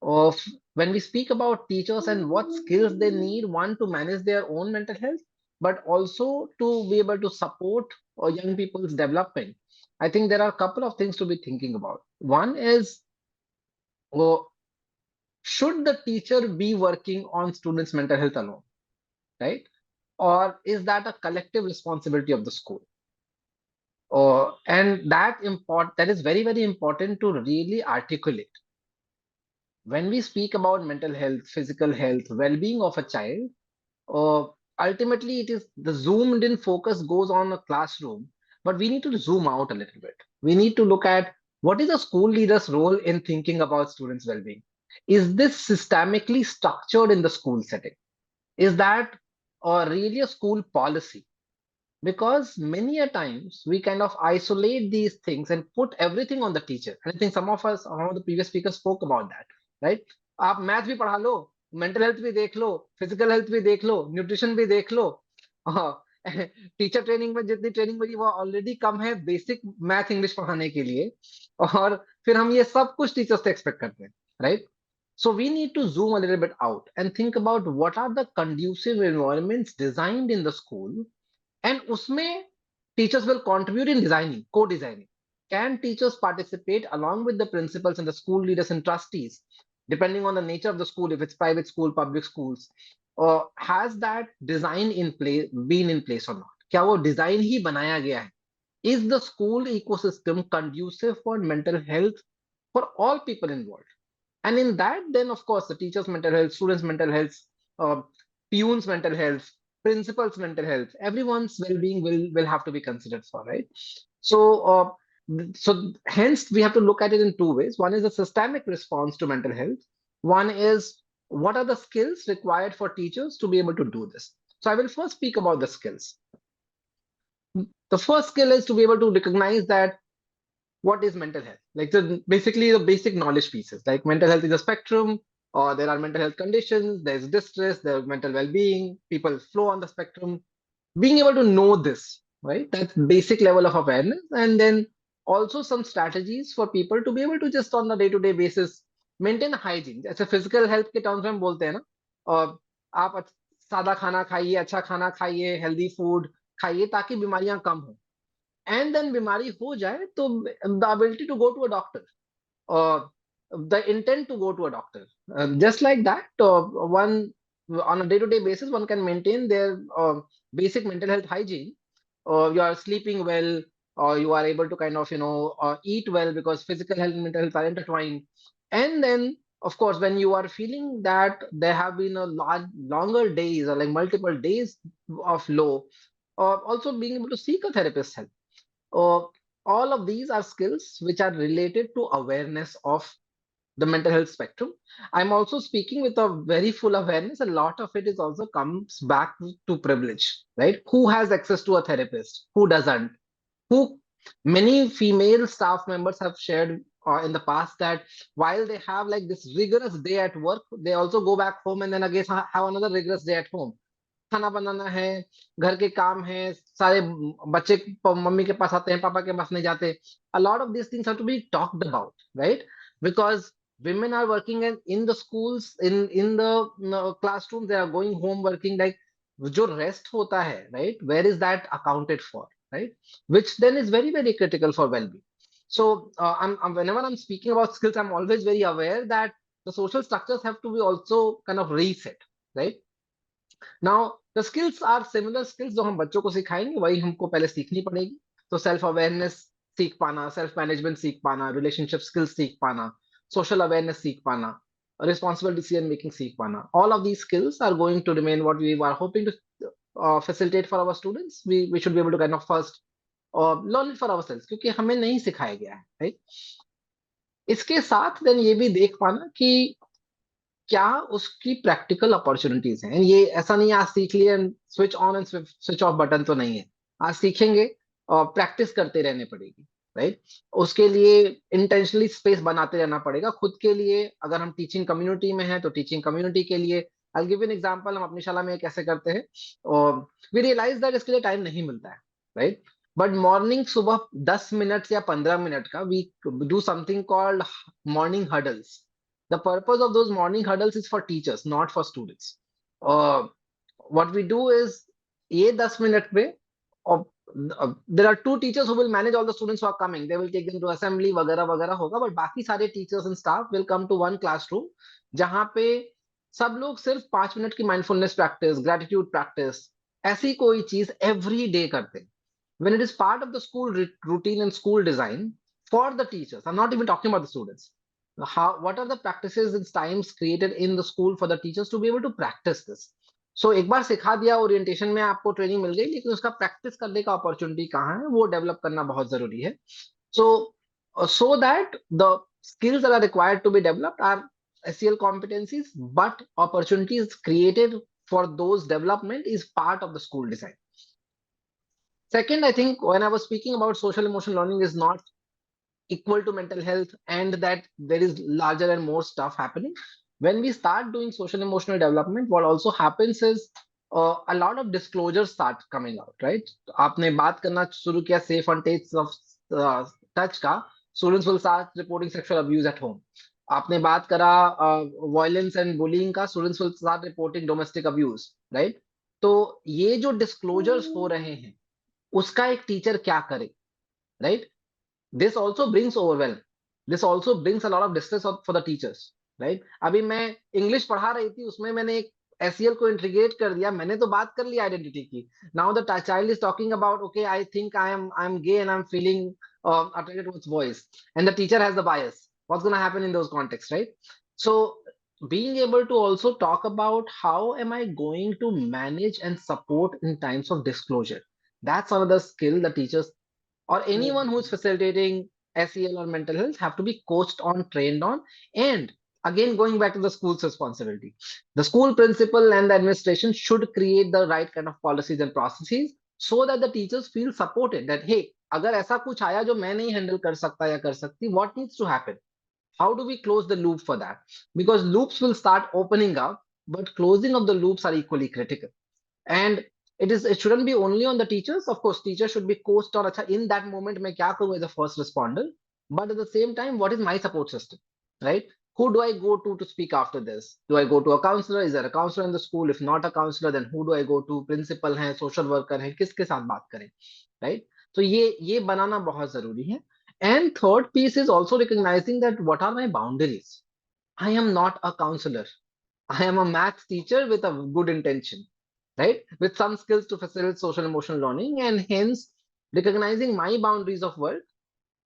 of when we speak about teachers and what skills they need, one to manage their own mental health, but also to be able to support young people's development. I think there are a couple of things to be thinking about. One is, uh, should the teacher be working on students' mental health alone, right? Or is that a collective responsibility of the school? And that is very, very important to really articulate. When we speak about mental health, physical health, well-being of a child, uh, ultimately it is the zoomed in focus goes on a classroom, but we need to zoom out a little bit. We need to look at what is a school leader's role in thinking about students' well-being. Is this systemically structured in the school setting? Is that really a school policy? Because many a times we kind of isolate these things and put everything on the teacher. And I think some of the previous speakers spoke about that, right? आप math भी पढ़ा लो, mental health भी देख लो, physical health भी देख लो, nutrition भी देख लो. Teacher training में जितनी ट्रेनिंग मिली वो ऑलरेडी कम है बेसिक मैथ इंग्लिश पढ़ाने के लिए, और फिर हम ये सब कुछ टीचर्स से एक्सपेक्ट करते हैं, right? So we need to zoom a little bit out and think about what are the conducive environments designed in the school, and usme teachers will contribute in designing, co-designing. Can teachers participate along with the principals and the school leaders and trustees, depending on the nature of the school, if it's private school, public schools, or has that design in place been in place or not? क्या वो design ही बनाया गया है is the school ecosystem conducive for mental health for all people involved? And in that, then of course, the teachers' mental health, students' mental health, uh, peons' mental health, principals' mental health, everyone's well-being will have to be considered for, right? So, so hence we have to look at it in two ways. One is a systemic response to mental health. One is what are the skills required for teachers to be able to do this. So I will first speak about the skills. The first skill is to be able to recognize that what is mental health, like basically the basic knowledge pieces, like mental health is a spectrum, or there are mental health conditions, there's distress, there's mental well-being, people flow on the spectrum. Being able to know this, right, that's basic level of awareness. And then also some strategies for people to be able to just on the day-to-day basis maintain hygiene. जैसे physical health के terms में हम बोलते हैं ना, और आप सादा खाना खाइए, अच्छा खाना खाइए, healthy food खाइए ताकि बीमारियां कम हो, and then बीमारी हो जाए तो the ability to go to a doctor, or the intent to go to a doctor. Just like that, one on a day-to-day basis, one can maintain their basic mental health hygiene. You are sleeping well, or you are able to kind of eat well, because physical health and mental health are intertwined. And then, of course, when you are feeling that there have been a longer days, or like multiple days of low, also being able to seek a therapist's help. Uh, all of these are skills which are related to awareness of the mental health spectrum. I'm also speaking with a very full awareness. A lot of it is also comes back to privilege, right? Who has access to a therapist? Who doesn't? Who Many female staff members have shared in the past that while they have like this rigorous day at work, they also go back home and then again have another rigorous day at home. खाना बनाना है, घर के काम है, सारे बच्चे mummy के पास आते हैं, पापा के पास नहीं जाते. A lot of these things have to be talked about, right? Because women are working in the schools, in the classrooms, they are going home working. Like जो rest होता है, right? Where is that accounted for, right? Which then is very, very critical for well-being. So whenever I'm speaking about skills, I'm always very aware that the social structures have to be also kind of reset, right? Now, the skills are similar skills जो हम बच्चों को सिखाएंगे, वही हमको पहले सीखनी पड़ेगी. तो सेल्फ अवेयरनेस सीख पाना, सेल्फ मैनेजमेंट सीख पाना, रिलेशनशिप स्किल्स सीख पाना, social awareness सीख पाना, responsible decision making सीख पाना. All of these skills are going to remain what we are hoping to facilitate for our students. We should be able to kind of first learn it for ourselves, क्योंकि हमें नहीं सिखाया गया है, right? इसके साथ then ये भी देख पाना कि क्या उसकी प्रैक्टिकल अपॉर्चुनिटीज हैं. ये ऐसा नहीं आज सीख लिए switch on and switch off button तो नहीं है. आज सीखेंगे और प्रैक्टिस करते रहने पड़ेगी, राइट? उसके लिए इंटेंशनली स्पेस बनाते रहना पड़ेगा खुद के लिए. अगर हम टीचिंग कम्युनिटी में हैं तो टीचिंग कम्युनिटी के लिए आई गिव एन एग्जांपल. हम अपनी शाला में कैसे करते हैं, और वी रियलाइज दैट इसके लिए टाइम नहीं मिलता है, राइट? बट मॉर्निंग सुबह 10 मिनट या 15 मिनट का we do something called morning huddles. The purpose of those morning huddles is for teachers, not for students. What we do is, ये 10 minute में, there are 2 teachers who will manage all the students who are coming. They will take them to assembly वगैरह वगैरह होगा, but बाकी सारे teachers and staff will come to one classroom, जहाँ पे सब लोग सिर्फ 5 मिनट की mindfulness practice, gratitude practice, ऐसी कोई चीज every day करते हैं. When it is part of the school routine and school design for the teachers, I'm not even talking about the students. What are the practices and times created in the school for the teachers to be able to practice this? So एक बार सिखा दिया, orientation में आपको training मिल गई, लेकिन उसका practice करने का अपॉर्चुनिटी कहाँ है, वो डेवलप करना बहुत जरूरी है. So that the skills that are required to be developed are SEL competencies, but opportunities created for those development is part of the school design. Second, I think when I was speaking about social emotional learning is not equal to mental health, and that there is larger and more stuff happening. When we start doing social emotional development, what also happens is a lot of disclosures start coming out, right? आपने बात करना शुरू किया safe and tastes of touch का, students will start reporting sexual abuse at home. आपने बात करा violence and bullying का, students will start reporting domestic abuse, right? तो ये जो disclosures हो रहे हैं, उसका एक टीचर क्या करे, right? This also brings overwhelm. This also brings a lot of distress for the teachers, right? अभी मैं इंग्लिश पढ़ा रही थी, उसमें मैंने एक SEL को इंटीग्रेट कर दिया, मैंने तो बात कर ली आइडेंटिटी की. Now the child is talking about, okay I think I am gay and I'm feeling attracted towards boys, and the teacher has the bias. What's going to happen in those contexts, right? So being able to also talk about how am I going to manage and support in times of disclosure, that's another skill the teachers or anyone who's facilitating SEL or mental health have to be coached on, trained on. And again, going back to the school's responsibility, the school principal and the administration should create the right kind of policies and processes so that the teachers feel supported. That hey, अगर ऐसा कुछ आया जो मैं नहीं handle कर सकता या कर सकती, what needs to happen? How do we close the loop for that? Because loops will start opening up, but closing of the loops are equally critical. And it shouldn't be only on the teachers. Of course, teachers should be coached on, acha, in that moment मैं क्या करूँ as a first responder, but at the same time, what is my support system, right? Who do I go to speak after this? Do I go to a counselor? Is there a counselor in the school? If not a counselor, then who do I go to? Principal है, social worker है, किसके साथ बात करें, right? So ये बनाना बहुत जरूरी है. And third piece is also recognizing that what are my boundaries. I am not a counselor. I am a maths teacher with a good intention, right? With some skills to facilitate social emotional learning, and hence recognizing my boundaries of work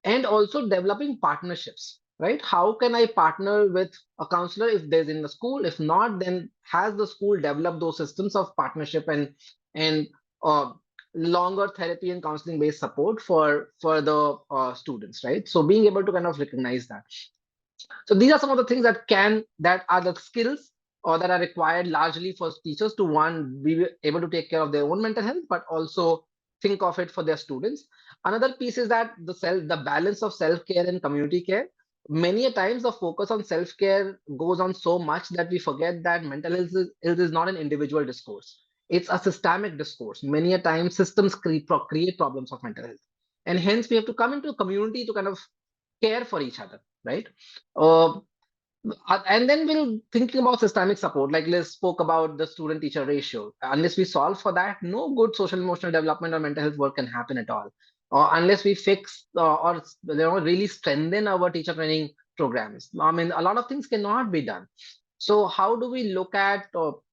and also developing partnerships, right? How can I partner with a counselor if there's in the school? If not, then has the school developed those systems of partnership and uh, longer therapy and counseling based support for the students, right? So being able to kind of recognize that. So these are some of the things that are the skills or that are required largely for teachers to one be able to take care of their own mental health, but also think of it for their students. Another piece is that the balance of self-care and community care. Many a times the focus on self-care goes on so much that we forget that mental health is not an individual discourse. It's a systemic discourse. Many a time systems create problems of mental health. And hence we have to come into a community to kind of care for each other, right? Uh, and then we'll thinking about systemic support, like Liz spoke about the student teacher ratio. Unless we solve for that, no good social emotional development or mental health work can happen at all. Or unless we fix or really strengthen our teacher training programs. I mean, a lot of things cannot be done. So how do we look at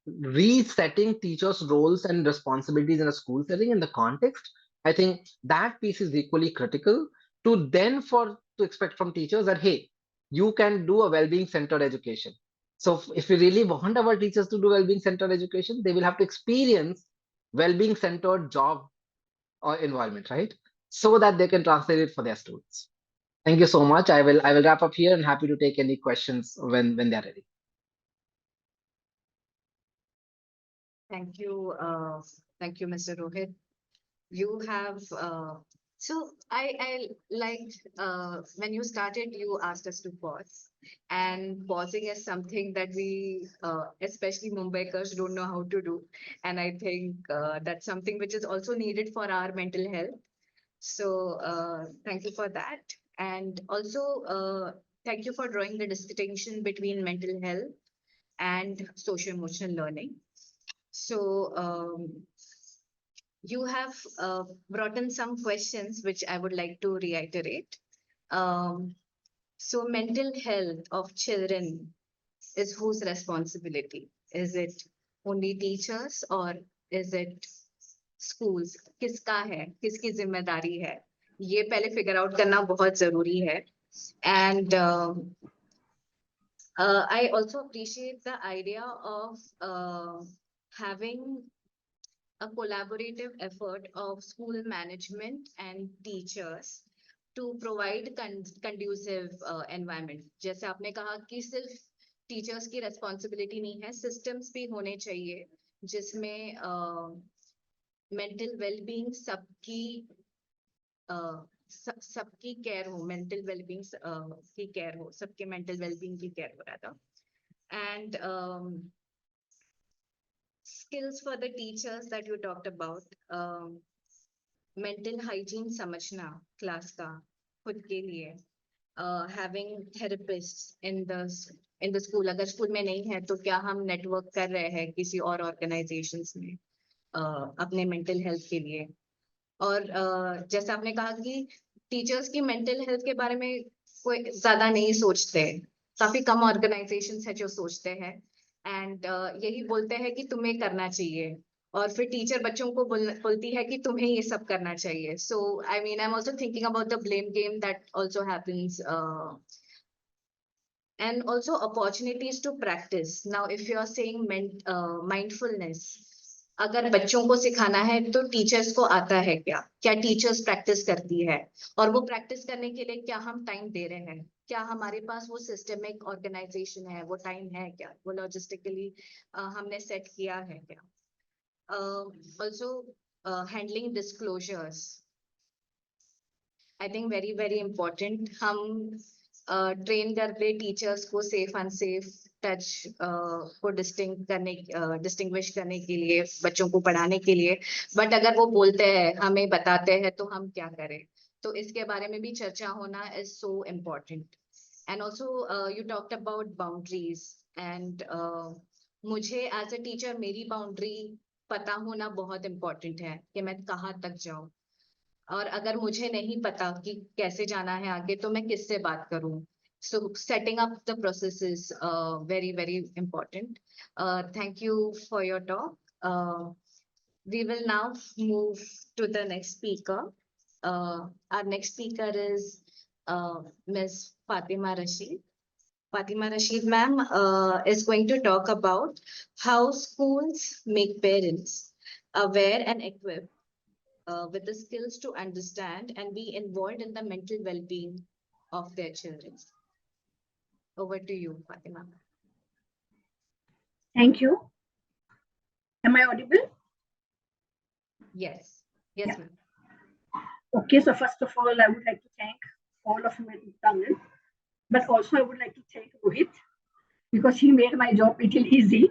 resetting teachers' roles and responsibilities in a school setting in the context? I think that piece is equally critical to expect from teachers that hey, you can do a well-being centered education. So if we really want our teachers to do well-being centered education, they will have to experience well-being centered job or environment, right? So that they can translate it for their students. Thank you so much. I will wrap up here and happy to take any questions when they're ready. Thank you. Thank you, Mr. Rohit. You have so I liked when you started, you asked us to pause, and pausing is something that we especially Mumbaikars don't know how to do, and I think that's something which is also needed for our mental health. So thank you for that, and also thank you for drawing the distinction between mental health and social emotional learning. So you have brought in some questions which I would like to reiterate. So mental health of children is whose responsibility? Is it only teachers or is it schools? किसका है? किसकी जिम्मेदारी है? ये पहले figure out करना बहुत जरूरी है. And I also appreciate the idea of having a collaborative effort of school management and teachers to provide conducive environment. जैसे आपने कहा कि सिर्फ teachers की responsibility नहीं है, systems भी होने चाहिए जिसमें mental well-being सबकी सबकी care हो, mental well-being की care हो, सबके mental well-being की care हो रहा था. And skills for the teachers that you talked about, mental hygiene समझना class का खुद के लिए, having therapists in the school. अगर school में नहीं है तो क्या हम network कर रहे हैं किसी और organizations में अपने mental health के लिए. और जैसे आपने कहा कि teachers की mental health के बारे में कोई ज्यादा नहीं सोचते, काफी कम organizations है जो सोचते हैं. एंड यही बोलते हैं कि तुम्हें करना चाहिए, और फिर टीचर बच्चों को बोलती है कि तुम्हें ये सब करना चाहिए. So I mean I am also thinking about the blame game that also happens, and also opportunities to practice. Now, if you are saying mindfulness, अगर बच्चों को सिखाना है तो टीचर्स को आता है क्या, क्या टीचर्स प्रैक्टिस करती है, और वो प्रैक्टिस करने के लिए क्या हम टाइम दे रहे हैं, क्या हमारे पास वो सिस्टमिक ऑर्गेनाइजेशन है, वो टाइम है क्या, वो लॉजिस्टिकली हमने सेट किया है क्या. Also handling disclosures, I think very very important. हम ट्रेन करते टीचर्स को सेफ अनसेफ टच को डिस्टिंग्विश करने के लिए, बच्चों को पढ़ाने के लिए, बट अगर वो बोलते हैं, हमें बताते हैं, तो हम क्या करें. तो इसके बारे में भी चर्चा होना is so important. And also you talked about boundaries, and मुझे एज अ टीचर मेरी बाउंड्री पता होना बहुत इम्पोर्टेंट है कि मैं कहाँ तक जाऊँ, और अगर मुझे नहीं पता कि कैसे जाना है आगे, तो मैं किससे बात करूं. So setting up the process is very very important. Thank you for your talk. We will now move to the next speaker. Our next speaker is Ms. Fatima Rashid. Fatima Rashid ma'am is going to talk about how schools make parents aware and equipped with the skills to understand and be involved in the mental well-being of their children. Over to you, Fatima. Thank you. Am I audible? Yes. Yes, Yeah. ma'am. Okay, so first of all, I would like to thank all of my Muktangan, but also I would like to thank Rohit because he made my job a little easy.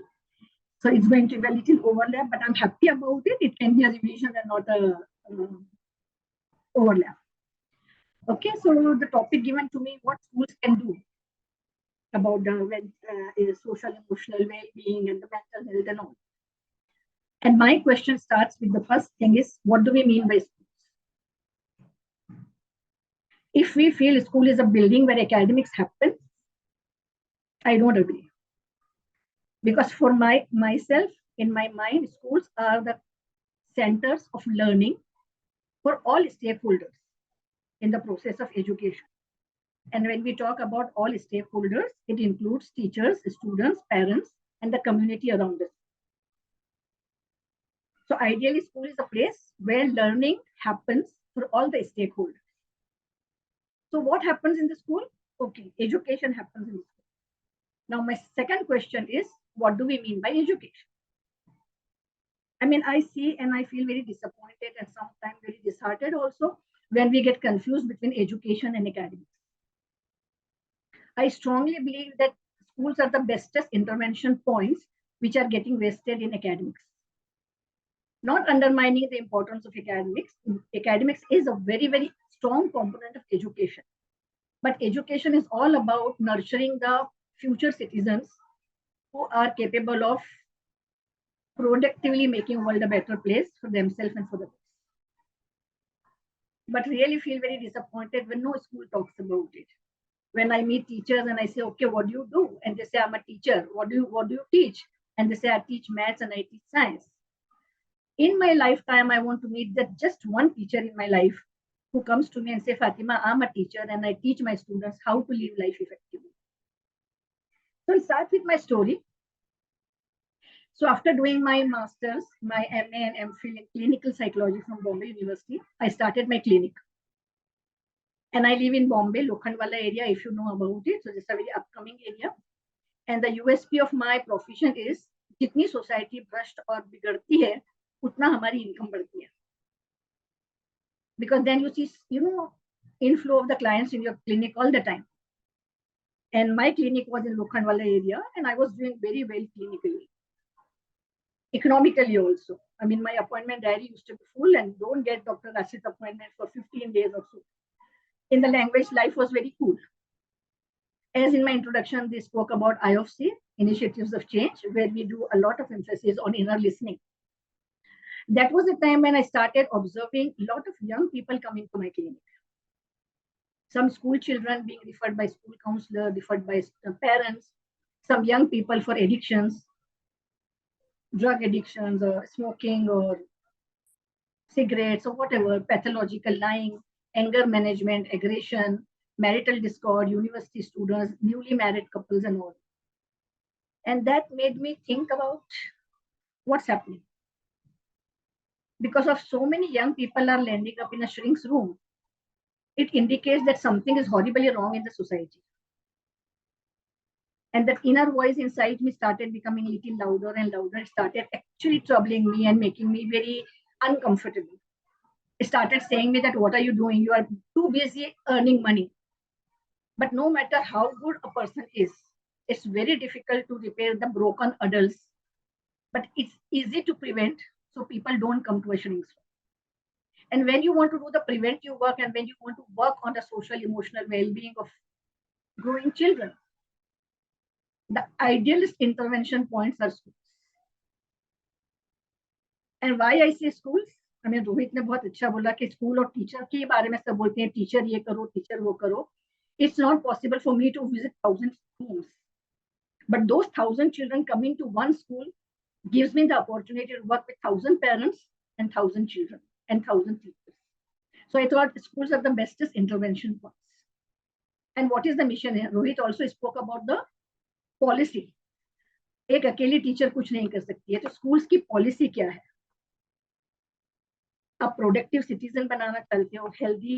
So it's going to be a little overlap, but I'm happy about it. It can be a revision and not a overlap. Okay, so the topic given to me, what schools can do about the social emotional well-being and the mental health and all. And my question starts with the first thing is, what do we mean by schools? If we feel school is a building where academics happen, I don't agree. Because for myself, in my mind, schools are the centers of learning for all stakeholders in the process of education. And when we talk about all stakeholders, it includes teachers, students, parents, and the community around us. So ideally, school is a place where learning happens for all the stakeholders. So what happens in the school? Okay, education happens in the school. Now, my second question is, what do we mean by education? I mean, I see and I feel very disappointed and sometimes very disheartened also when we get confused between education and academics. I strongly believe that schools are the bestest intervention points which are getting wasted in academics. Not undermining the importance of academics. Academics is a very, very strong component of education. But education is all about nurturing the future citizens who are capable of productively making the world a better place for themselves and for the others. But really feel very disappointed when no school talks about it. When I meet teachers and I say, okay, what do you do? And they say, I'm a teacher. What do you teach? And they say, I teach maths and I teach science. In my lifetime, I want to meet that just one teacher in my life who comes to me and say, Fatima, I'm a teacher and I teach my students how to live life effectively. So I'll start with my story. So after doing my master's, my MA and MPhil in clinical psychology from Bombay University, I started my clinic. And I live in Bombay, Lokhandwala area, if you know about it. So it's a very upcoming area. And the USP of my profession is, jitni society भ्रष्ट और बिगड़ती है, उतना हमारी income बढ़ती है. Because then you see, inflow of the clients in your clinic all the time. And my clinic was in Lokhandwala area, and I was doing very well clinically. Economically also. I mean, my appointment diary used to be full and don't get Dr. Rashid's appointment for 15 days or so. In the language, life was very cool. As in my introduction, they spoke about IOFC, Initiatives of Change, where we do a lot of emphasis on inner listening. That was the time when I started observing a lot of young people coming to my clinic. Some school children being referred by school counselor, referred by parents, some young people for addictions, drug addictions or smoking or cigarettes or whatever, pathological lying, anger management, aggression, marital discord, university students, newly married couples and all. And that made me think about what's happening. Because of so many young people are landing up in a shrink's room, it indicates that something is horribly wrong in the society. And that inner voice inside me started becoming a little louder and louder. It started actually troubling me and making me very uncomfortable. It started saying me that, what are you doing? You are too busy earning money. But no matter how good a person is, it's very difficult to repair the broken adults. But it's easy to prevent, so people don't come to a shrink room. And when you want to do the preventive work and when you want to work on the social emotional well-being of growing children, the idealist intervention points are schools. And why I say schools? हमें रोहित ने बहुत अच्छा बोला कि school और teacher के बारे में सब बोलते हैं, टीचर ये करो, टीचर वो करो. It's not possible for me to visit 1,000 schools. But those 1,000 children coming to one school gives me the opportunity to work with 1,000 parents and 1,000 children and 1,000 teachers. So I thought schools are the bestest intervention points. And what is the mission here? Rohit also spoke about the policy. एक अकेली teacher कुछ नहीं कर सकती है, तो schools की policy क्या है? आप प्रोडक्टिव सिटीजन बनाना चाहते हो, हेल्दी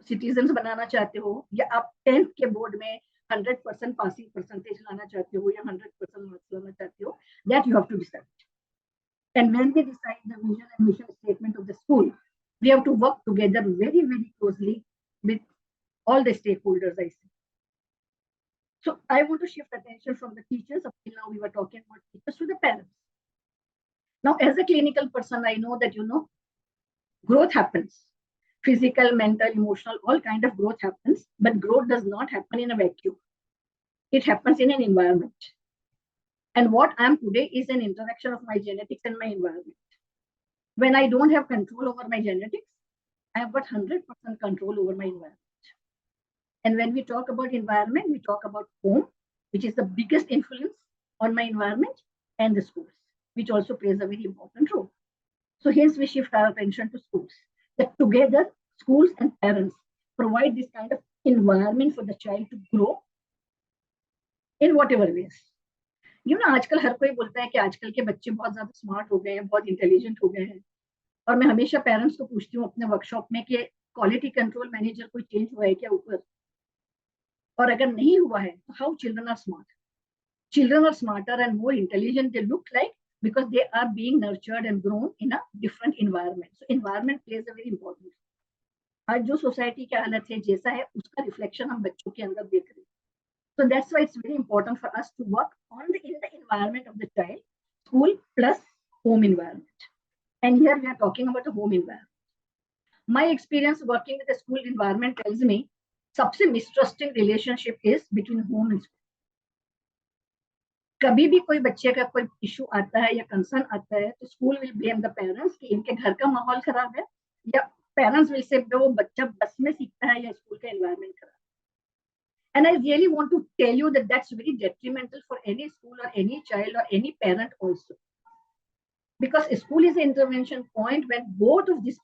सिटीजन बनाना चाहते हो, या आप 10th के बोर्ड में 100% पासिंग परसेंटेज लाना चाहते हो या 100% मार्क्स लाना चाहते हो, that you have to decide. And when we decide the vision and mission statement of the school, we have to work together very, very closely with all the stakeholders, I say. So I want to shift attention from the teachers. Up till now, we were talking about teachers to the parents. Now, as a clinical person, I know that, growth happens. Physical, mental, emotional, all kind of growth happens. But growth does not happen in a vacuum. It happens in an environment. And what I am today is an interaction of my genetics and my environment. When I don't have control over my genetics, I have got 100% control over my environment. And when we talk about environment, we talk about home, which is the biggest influence on my environment, and the schools, which also plays a very important role. So hence we shift our attention to schools. That together, schools and parents provide this kind of environment for the child to grow in whatever ways. आजकल हर कोई बोलता है कि आजकल के बच्चे बहुत ज्यादा स्मार्ट हो गए हैं, बहुत इंटेलिजेंट हो गए हैं. और मैं हमेशा पेरेंट्स को पूछती हूँ अपने वर्कशॉप में कि क्वालिटी कंट्रोल मैनेजर कोई चेंज हुआ है क्या ऊपर, और अगर नहीं हुआ है तो how children are smart. Children are smarter and more intelligent they look like because they are being nurtured and grown in a different environment. So environment plays a very important role. आज जो society की हालत है जैसा है उसका reflection हम बच्चों के अंदर देख रहे हैं. So that's why it's very important for us to work in the environment of the child, school plus home environment. And here we are talking about the home environment. My experience working with the school environment tells me सबसे mistrusting relationship is between home and school. कभी भी कोई बच्चे का कोई issue आता है या कंसर्न आता है तो school will blame the parents कि इनके घर का माहौल खराब है, या पेरेंट्स विल से वो बच्चा बस में सीखता है या स्कूल का एनवायरनमेंट खराब. And I really want to tell you that that's very detrimental for any school or any child or any parent also. Because school is an intervention point when both of these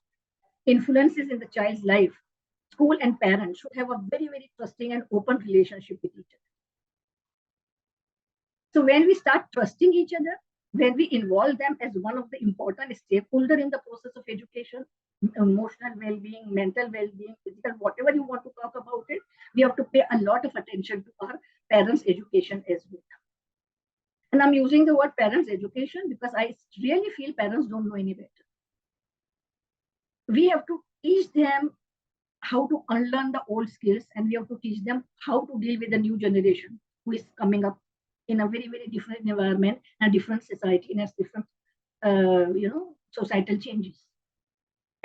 influences in the child's life, school and parents should have a very, very trusting and open relationship with each other. So when we start trusting each other, when we involve them as one of the important stakeholders in the process of education, emotional well-being, mental well-being, physical, whatever you want to talk about it, we have to pay a lot of attention to our parents' education as well. And I'm using the word parents' education because I really feel parents don't know any better. We have to teach them how to unlearn the old skills, and we have to teach them how to deal with the new generation who is coming up in a very, very different environment and different society and has different, societal changes.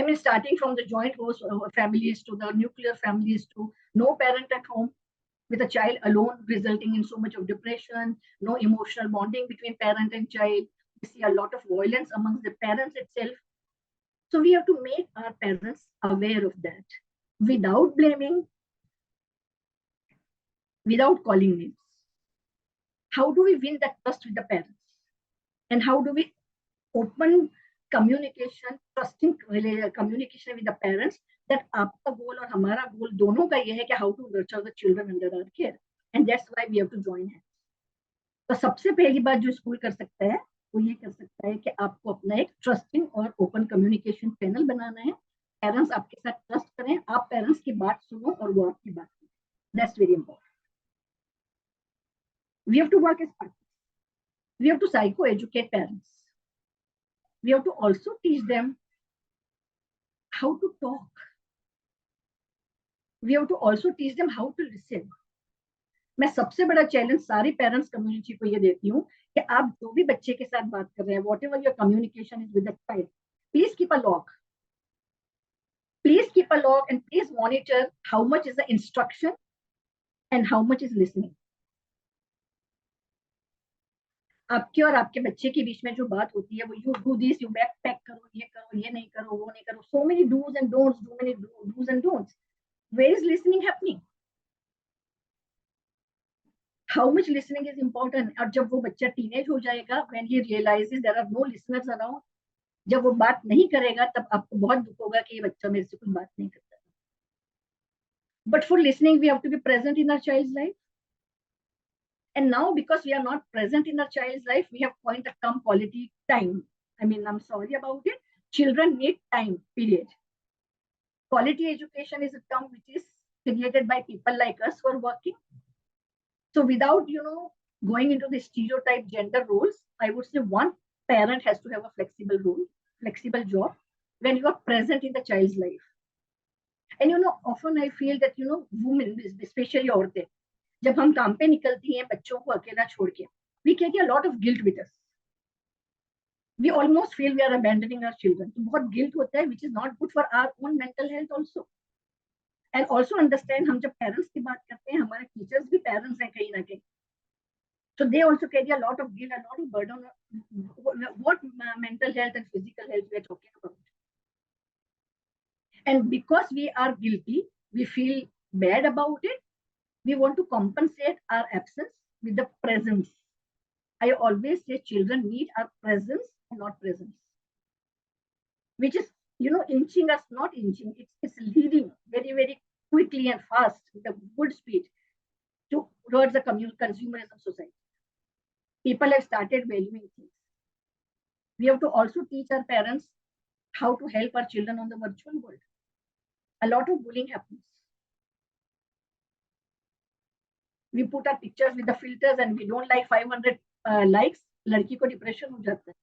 I mean, starting from the joint host families to the nuclear families to no parent at home with a child alone, resulting in so much of depression, no emotional bonding between parent and child. We see a lot of violence amongst the parents itself. So we have to make our parents aware of that without blaming, without calling names. how do we win that trust with the parents? And how do we open communication, trusting communication with the parents, that आपका goal और हमारा goal दोनों का ये है कि how to nurture the children under our care, and that's why we have to join hands. तो सबसे पहली बात जो स्कूल कर सकता है वो ये कर सकता है कि आपको अपना एक ट्रस्टिंग और ओपन कम्युनिकेशन चैनल बनाना है. पेरेंट्स आपके साथ ट्रस्ट करें, आप पेरेंट्स की बात सुनो और वो आपकी बात सुनो. That's very important. We have to work as partners. We have to psycho-educate parents. We have to also teach them how to talk. We have to also teach them how to listen. मैं सबसे बड़ा challenge सारी parents community को ये देती हूँ कि आप जो भी बच्चे के साथ बात कर रहे हैं, what ever your communication is with the child, please keep a log. Please keep a log and please monitor how much is the instruction and how much is listening. आपके और आपके बच्चे के बीच में जो बात होती है वो you do this, you back pack करो, ये नहीं करो, वो नहीं करो. So many do's and don'ts, do's and don'ts. Where is listening happening? How much listening is important? और जब वो बच्चा टीनेज हो जाएगा, when he realizes there are no listeners around, जब वो बात नहीं करेगा तब आपको बहुत दुख होगा कि ये बच्चा मेरे से कुछ बात नहीं करता. But for listening, we have to be present in our child's life. And now, because we are not present in our child's life, we have coined a term quality time. I mean, I'm sorry about it. Children need time, period. Quality education is a term which is created by people like us who are working. So without, going into the stereotype gender roles, I would say one parent has to have a flexible role, flexible job when you are present in the child's life. And often I feel that, women, especially औरतें, जब हम काम पे निकलती हैं बच्चों को अकेला छोड़ के, we carry a lot of guilt with us. We almost feel we are abandoning our children. तो बहुत guilt होता है, which is not good for our own mental health also. And also understand, हम जब parents की बात करते हैं, हमारे teachers भी parents हैं कहीं ना कहीं. So they also carry a lot of guilt, a lot of burden. What mental health and physical health we are talking about. And because we are guilty, we feel bad about it. We want to compensate our absence with the presence. I always say children need our presence and not presence. Which is, inching us, not inching. It's leading very, very quickly and fast with a good speed towards the consumerism society. People have started valuing things. We have to also teach our parents how to help our children on the virtual world. A lot of bullying happens. We put our pictures with the filters and we don't like 500 likes. लड़की को depression हो जाता है.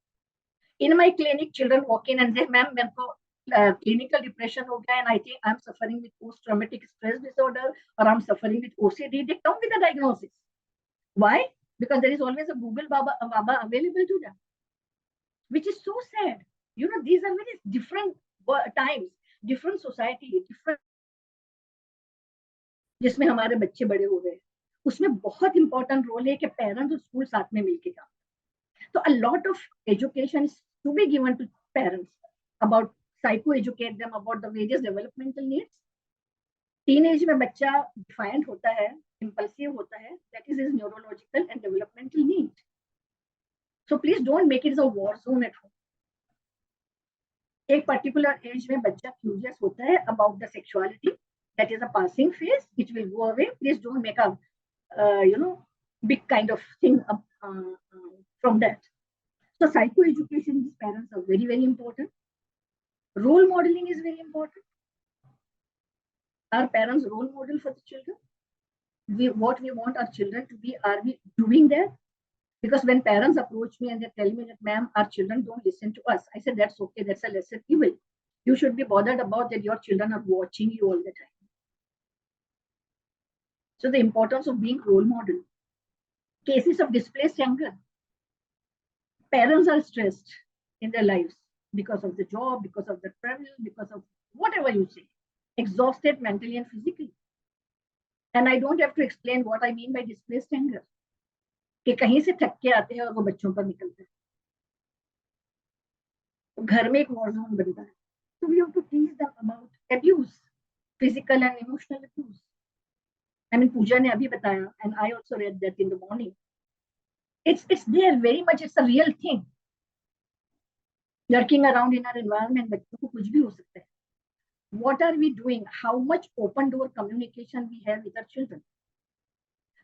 In my clinic, children walk in and say, "Ma'am, मेरे को clinical depression हो गया and I think I'm suffering with post-traumatic stress disorder or I'm suffering with OCD." They come with a diagnosis. Why? Because there is always a Google Baba available to them, which is so sad. These are very different times, different society, different. जिसमें हमारे बच्चे बड़े हो गए, उसमें बहुत important role है कि parents और school साथ में मिलके काम. So a lot of education is to be given to parents about psycho-educate them about the various developmental needs. Teenage में बच्चा defiant होता है, impulsive होता है, that is his neurological and developmental need. So please don't make it as a war zone at home. एक particular age में बच्चा curious होता है about the sexuality. That is a passing phase. It will go away. Please don't make a, big kind of thing from that. So psycho-education, these parents are very, very important. Role modeling is very important. Are parents role model for the children? What we want our children to be, are we doing that? Because when parents approach me and they tell me that, "Ma'am, our children don't listen to us," I said, "That's okay. That's a lesser evil. You should be bothered about that your children are watching you all the time." So the importance of being role model. Cases of displaced younger. Parents are stressed in their lives because of the job, because of the travel, because of whatever you say. Exhausted mentally and physically. And I don't have to explain what I mean by displaced anger. कि कहीं से थक के आते हैं और वो बच्चों पर निकलते हैं. तो घर में एक war zone बनता है. So we have to teach them about abuse, physical and emotional abuse. I mean, Pooja ने अभी बताया, and I also read that in the morning. It's there very much. It's a real thing. Lurking around in our environment, बच्चों को कुछ भी हो सकता है. What are we doing? How much open door communication we have with our children?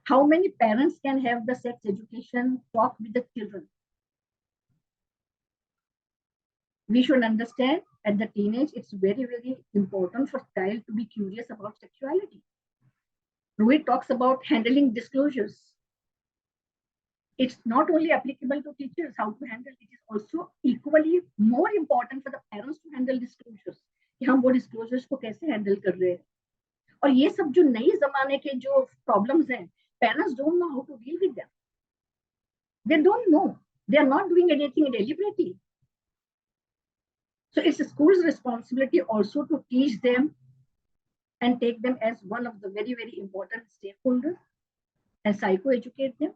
How many parents can have the sex education talk with the children? We should understand at the teenage, it's very, very important for child to be curious about sexuality. Rohit talks about handling disclosures. It's not only applicable to teachers how to handle, it is also equally more important for the parents to handle disclosures. कि हम वो disclosures को कैसे handle कर रहे हैं. और ये सब जो नई जमाने के जो problems हैं, parents don't know how to deal with them. They don't know. They are not doing anything deliberately. So it's the school's responsibility also to teach them and take them as one of the very, very important stakeholders and psycho-educate them.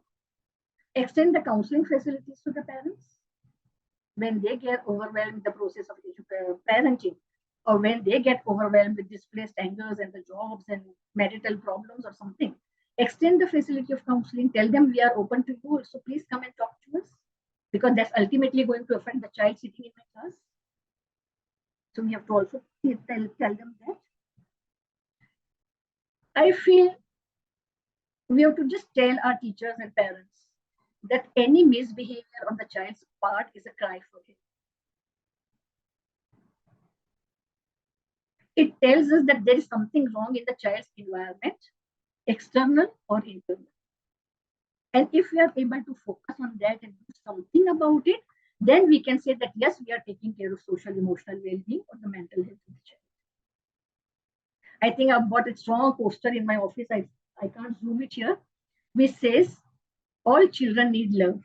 Extend the counseling facilities to the parents when they get overwhelmed with the process of parenting, or when they get overwhelmed with displaced angers and the jobs and marital problems or something. Extend the facility of counseling. Tell them we are open to you, so please come and talk to us, because that's ultimately going to affect the child sitting in my class. So we have to also tell them that. I feel we have to just tell our teachers and parents that any misbehavior on the child's part is a cry for him. It tells us that there is something wrong in the child's environment, external or internal. And if we are able to focus on that and do something about it, then we can say that yes, we are taking care of social, emotional well-being or the mental health of the child. I think I've got a strong poster in my office. I can't zoom it here, which says, all children need love.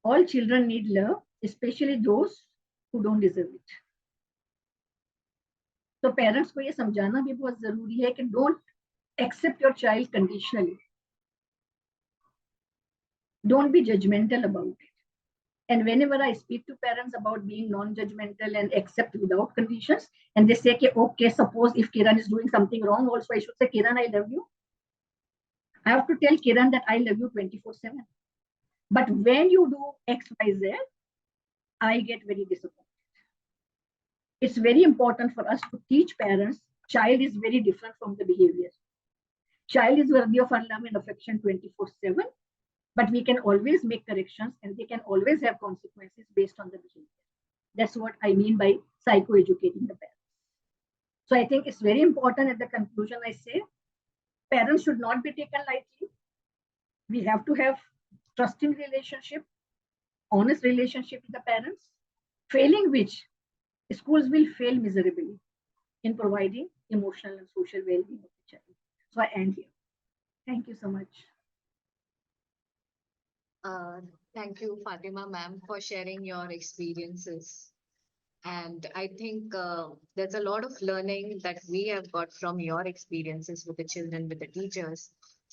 All children need love, especially those who don't deserve it. So parents को ये समझाना भी बहुत जरूरी है कि don't accept your child conditionally. Don't be judgmental about it. And whenever I speak to parents about being non-judgmental and accept without conditions, and they say, okay, suppose if Kiran is doing something wrong, also I should say, Kiran, I love you. I have to tell Kiran that I love you 24/7. But when you do X, Y, Z, I get very disappointed. It's very important for us to teach parents, child is very different from the behavior. Child is worthy of our love and affection 24/7. But we can always make corrections and they can always have consequences based on the behavior. That's what I mean by psycho-educating the parents. So I think it's very important at the conclusion I say, parents should not be taken lightly. We have to have trusting relationship, honest relationship with the parents, failing which schools will fail miserably in providing emotional and social well-being of the child. So I end here. Thank you so much. Thank you, Fatima ma'am, for sharing your experiences. And I think there's a lot of learning that we have got from your experiences with the children, with the teachers,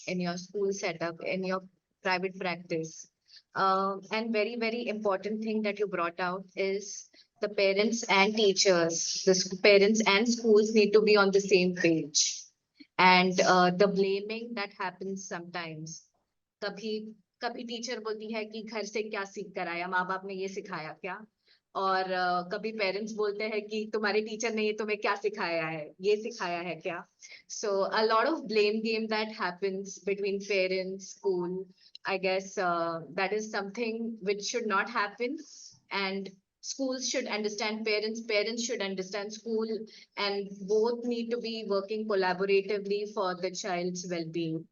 in your school setup, in your private practice. And very, very important thing that you brought out is the parents and teachers, parents and schools need to be on the same page. And the blaming that happens sometimes. कभी teacher बोलती है कि घर से क्या सीख कर आया, माँ बाप ने ये सिखाया क्या, और कभी पेरेंट्स बोलते हैं कि तुम्हारे टीचर ने ये तुम्हें क्या सिखाया है, ये सिखाया है क्या. So a lot of blame game that happens between parents, school. I guess that is something which should not happen, and schools should understand parents, parents should understand school, and both need to be working collaboratively for the child's well-being.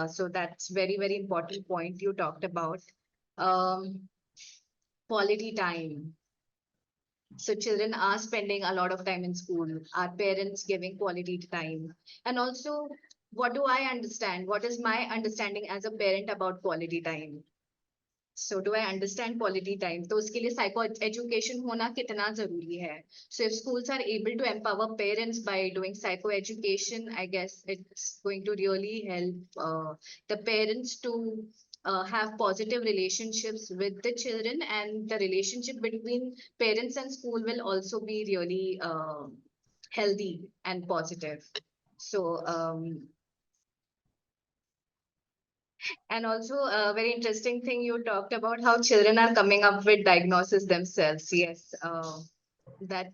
So that's very, very important point you talked about. Quality time. So children are spending a lot of time in school. Are parents giving quality time? And also, what do I understand? What is my understanding as a parent about quality time? So do I understand quality time? तो उसके लिए psycho education होना कितना जरूरी है? So if schools are able to empower parents by doing psycho education, I guess it's going to really help the parents to have positive relationships with the children, and the relationship between parents and school will also be really healthy and positive. So And also a very interesting thing you talked about how children are coming up with diagnosis themselves. Yes, that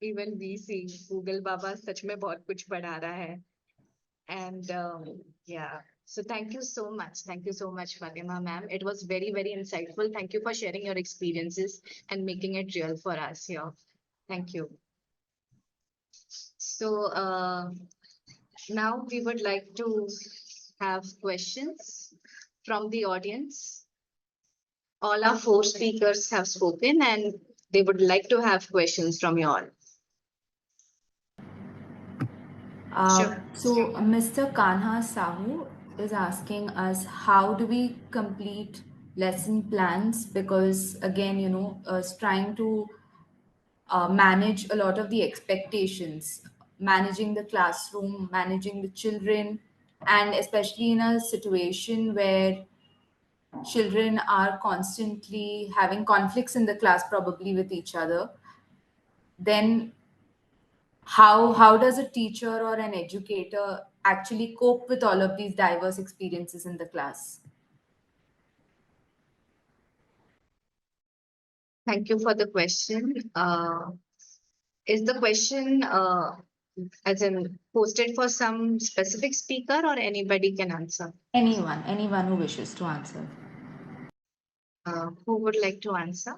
even we see Google Baba सच में बहुत कुछ पढ़ा रहा है. And yeah, so thank you so much. Thank you so much, Fatima ma'am. It was very, very insightful. Thank you for sharing your experiences and making it real for us here. Thank you. So now we would like to have questions from the audience. All our four speakers have spoken and they would like to have questions from you all. Sure. So Mr. Kanha Sahu is asking us, how do we complete lesson plans? Because again, trying to manage a lot of the expectations, managing the classroom, managing the children, and especially in a situation where children are constantly having conflicts in the class, probably with each other, then how does a teacher or an educator actually cope with all of these diverse experiences in the class? Thank you for the question. Is the question as in posted for some specific speaker or anybody can answer? Anyone who wishes to answer. Who would like to answer?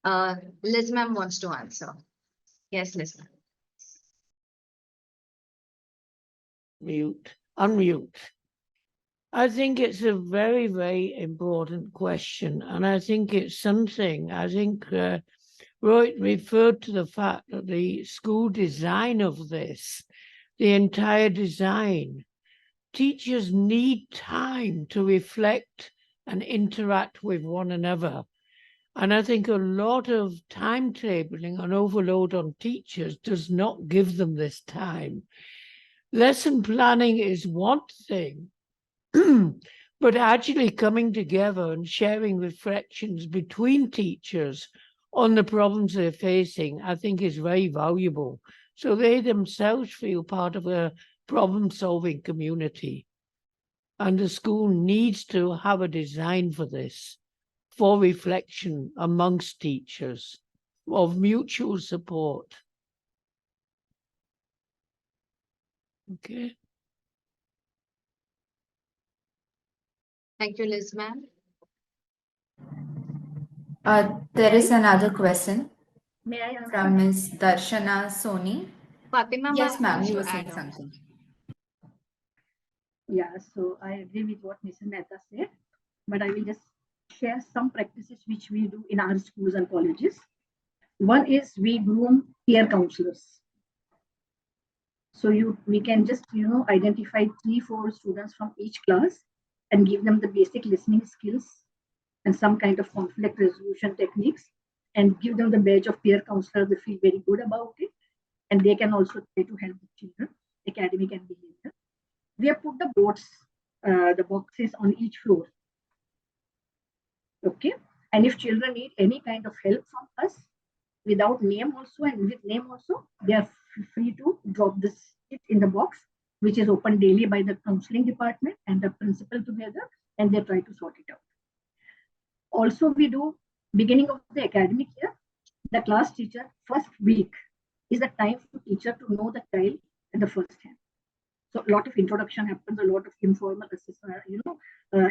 Liz ma'am wants to answer. Yes, Liz ma'am. Unmute. I think it's a very, very important question. And I think it's something, Rohit referred to the fact that the school design of this, the entire design, teachers need time to reflect and interact with one another. And I think a lot of timetabling and overload on teachers does not give them this time. Lesson planning is one thing, but actually coming together and sharing reflections between teachers on the problems they're facing, I think is very valuable. So they themselves feel part of a problem-solving community. And the school needs to have a design for this, for reflection amongst teachers, of mutual support. Okay. Thank you, Liz ma'am. There is another question May I answer? from Ms. Darshana Soni. Fatima Yes, ma'am ma'am, wants you to were saying add on. something. Yeah, so I agree with what Mrs. Mehta said, but I will just share some practices which we do in our schools and colleges. One is we groom peer counselors. So we can just identify 3-4 students from each class and give them the basic listening skills and some kind of conflict resolution techniques, and give them the badge of peer counselor. They feel very good about it, and they can also try to help the children, academic and behavior. We have put the boxes on each floor. Okay, and if children need any kind of help from us, without name also and with name also, they are free to drop this in the box, which is opened daily by the counseling department and the principal together, and they try to sort it out. Also, we do beginning of the academic year, the class teacher first week is the time for teacher to know the child at the first hand. So a lot of introduction happens, a lot of informal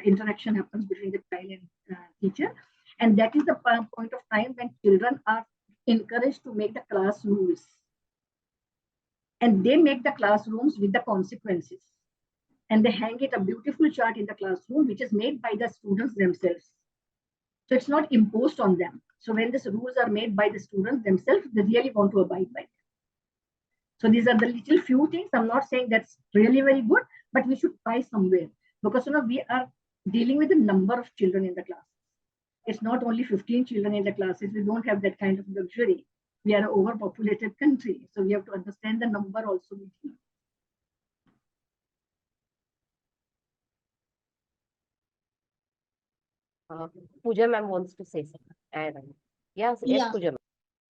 interaction happens between the child and teacher, and that is the point of time when children are encouraged to make the class rules, and they make the classrooms with the consequences, and they hang it a beautiful chart in the classroom which is made by the students themselves. So it's not imposed on them. So when these rules are made by the students themselves, they really want to abide by them. So these are the little few things. I'm not saying that's really very good, but we should try somewhere, because we are dealing with the number of children in the class. It's not only 15 children in the classes. We don't have that kind of luxury. We are an overpopulated country, so we have to understand the number also. Pooja ma'am wants to say something. Yes, Yeah. Pooja ma'am.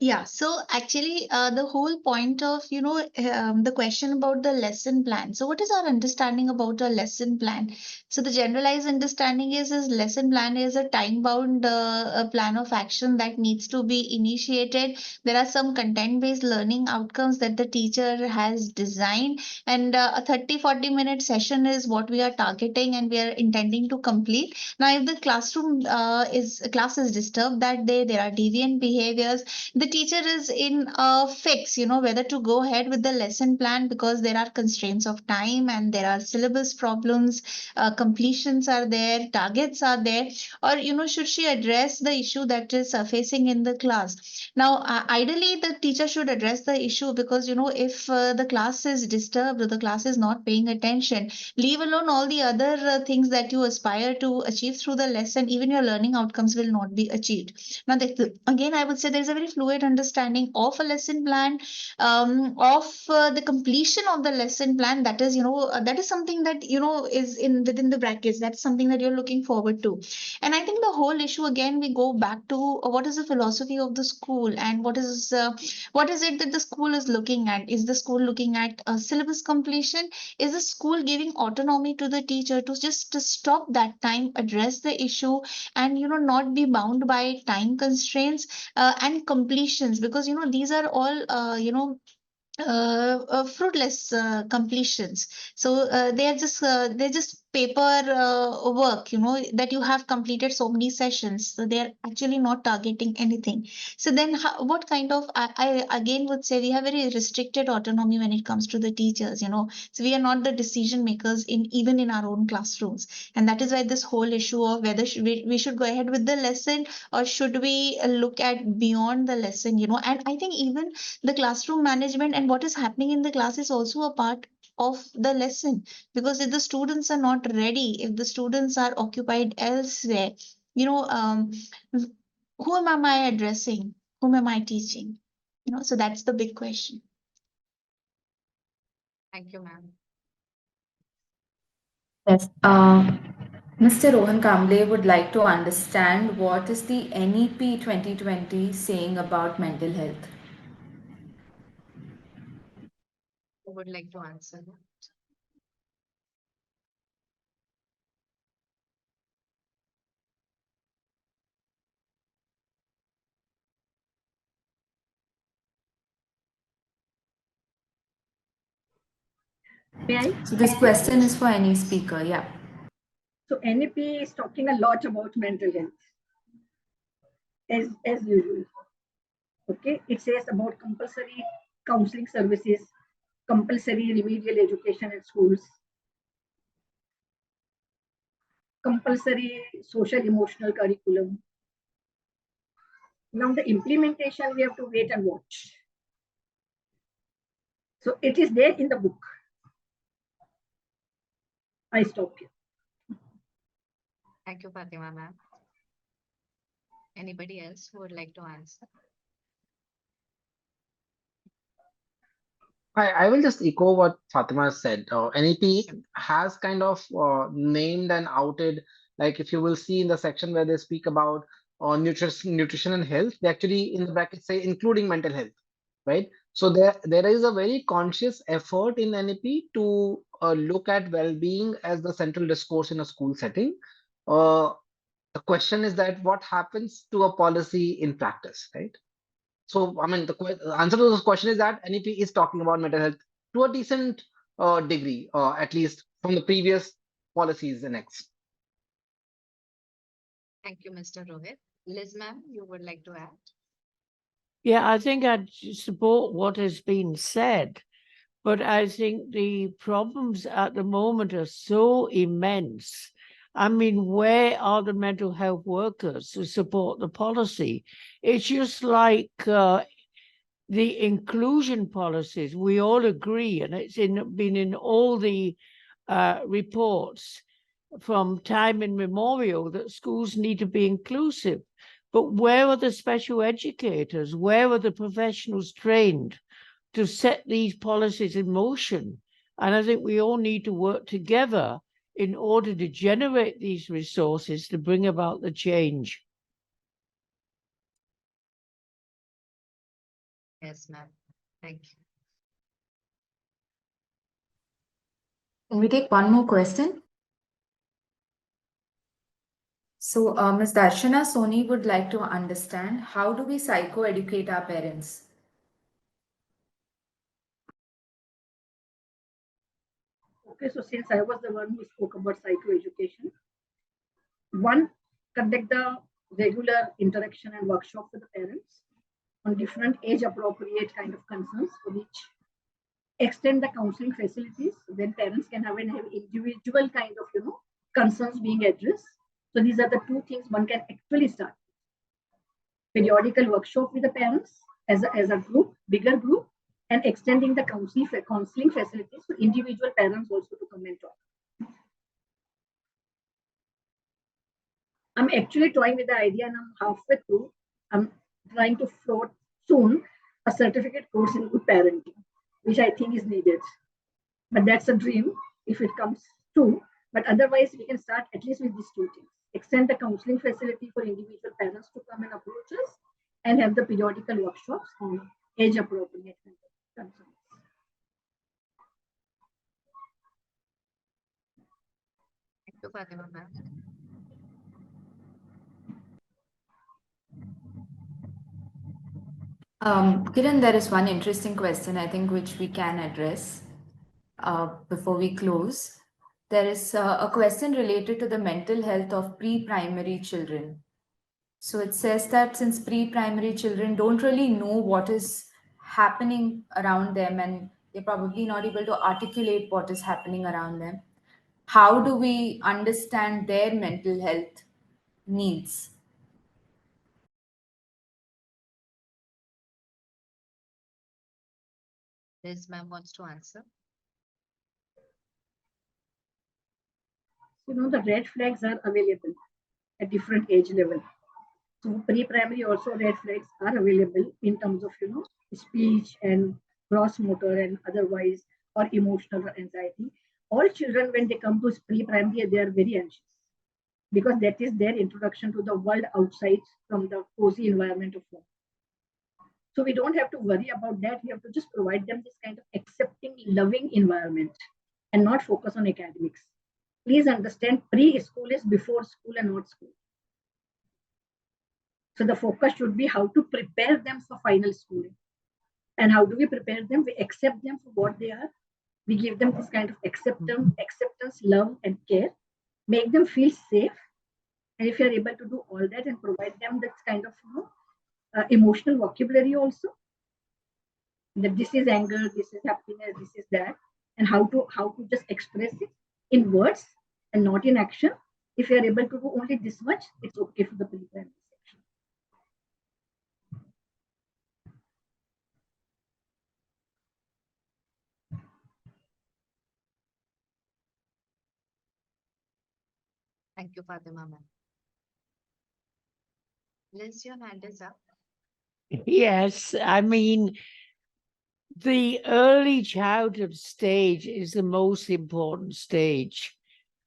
Yeah, so actually, the whole point of, the question about the lesson plan. So, what is our understanding about a lesson plan? So, the generalized understanding is lesson plan is a time-bound a plan of action that needs to be initiated. There are some content-based learning outcomes that the teacher has designed, and a 30-40 minute session is what we are targeting and we are intending to complete. Now, if the class is disturbed that day, there are deviant behaviors, the teacher is in a fix, whether to go ahead with the lesson plan because there are constraints of time and there are syllabus problems, completions are there, targets are there, or, should she address the issue that is surfacing in the class? Now, ideally, the teacher should address the issue because, if the class is disturbed or the class is not paying attention, leave alone all the other things that you aspire to achieve through the lesson, even your learning outcomes will not be achieved. Now, again, I would say there is a very fluid understanding of a lesson plan, of the completion of the lesson plan. That is, that is something that is in within the brackets. That's something that you're looking forward to. And I think the whole issue again, we go back to what is the philosophy of the school and what is it that the school is looking at? Is the school looking at syllabus completion? Is the school giving autonomy to the teacher to just to stop that time, address the issue, and not be bound by time constraints and completions, because these are all fruitless completions. So they're just paper work, that you have completed so many sessions. So they're actually not targeting anything. So then what kind of, I again would say we have very restricted autonomy when it comes to the teachers, so we are not the decision makers even in our own classrooms. And that is why this whole issue of whether we should go ahead with the lesson or should we look at beyond the lesson, and I think even the classroom management and what is happening in the class is also a part of the lesson, because if the students are not ready, if the students are occupied elsewhere, you know um, whom am I addressing, whom am I teaching, so that's the big question. Thank you, ma'am. Yes. Mr. Rohan Kamble would like to understand what is the NEP 2020 saying about mental health. Who would like to answer that? May I? So this question is for any speaker. Yeah. So NEP is talking a lot about mental health, as usual. Okay, it says about compulsory counseling services, compulsory remedial education at schools, compulsory social emotional curriculum. Now the implementation we have to wait and watch. So it is there in the book. I stop here. Thank you, Fatima, ma'am. Anybody else who would like to answer? I will just echo what Fatima said. NEP has kind of named and outed, like if you will see in the section where they speak about nutrition and health, they actually in the bracket say including mental health, right? So there is a very conscious effort in NEP to look at well-being as the central discourse in a school setting. The question is that what happens to a policy in practice, right? So, I mean, the answer to this question is that NEP is talking about mental health to a decent degree, at least from the previous policies annexed. Thank you, Mr. Rohit. Liz, ma'am, you would like to add? Yeah, I think I'd support what has been said, but I think the problems at the moment are so immense. I mean, where are the mental health workers to support the policy? It's just like the inclusion policies. We all agree, and it's been in all the reports from time immemorial that schools need to be inclusive. But where are the special educators? Where are the professionals trained to set these policies in motion? And I think we all need to work together in order to generate these resources to bring about the change. Yes, ma'am. Thank you. Can we take one more question? So, Ms. Darshana Soni would like to understand, how do we psychoeducate our parents? Okay, so since I was the one who spoke about psychoeducation, one, conduct the regular interaction and workshop with the parents on different age appropriate kind of concerns for each. Extend the counseling facilities, then parents can have individual kind of concerns being addressed. So these are the two things one can actually start. Periodical workshop with the parents as a group, bigger group, and extending the counseling facilities for individual parents also to come and talk. I'm actually toying with the idea, and I'm halfway through. I'm trying to float soon a certificate course in good parenting, which I think is needed. But that's a dream if it comes true. But otherwise, we can start at least with these two things. Extend the counseling facility for individual parents to come and approach us, and have the periodical workshops on age appropriate concerns. Thank you, Fatima, ma'am. Kiran, there is one interesting question I think which we can address before we close. There is a question related to the mental health of pre-primary children. So it says that since pre-primary children don't really know what is happening around them and they're probably not able to articulate what is happening around them, how do we understand their mental health needs? Liz, ma'am wants to answer. The red flags are available at different age level. So pre-primary also red flags are available in terms of speech and gross motor and otherwise, or emotional anxiety. All children when they come to pre-primary they are very anxious because that is their introduction to the world outside from the cozy environment of home. So we don't have to worry about that. We have to just provide them this kind of accepting, loving environment and not focus on academics. Please understand, preschool is before school and not school. So the focus should be how to prepare them for final schooling. And how do we prepare them? We accept them for what they are. We give them this kind of acceptance, love, and care. Make them feel safe. And if you're able to do all that and provide them this kind of emotional vocabulary also, that this is anger, this is happiness, this is that, and how to just express it in words and not in action. If you're able to do only this much, it's okay for the pre-primary section. Thank you, Fatima, ma'am. Liz, your hand is up. Yes, I mean, the early childhood stage is the most important stage.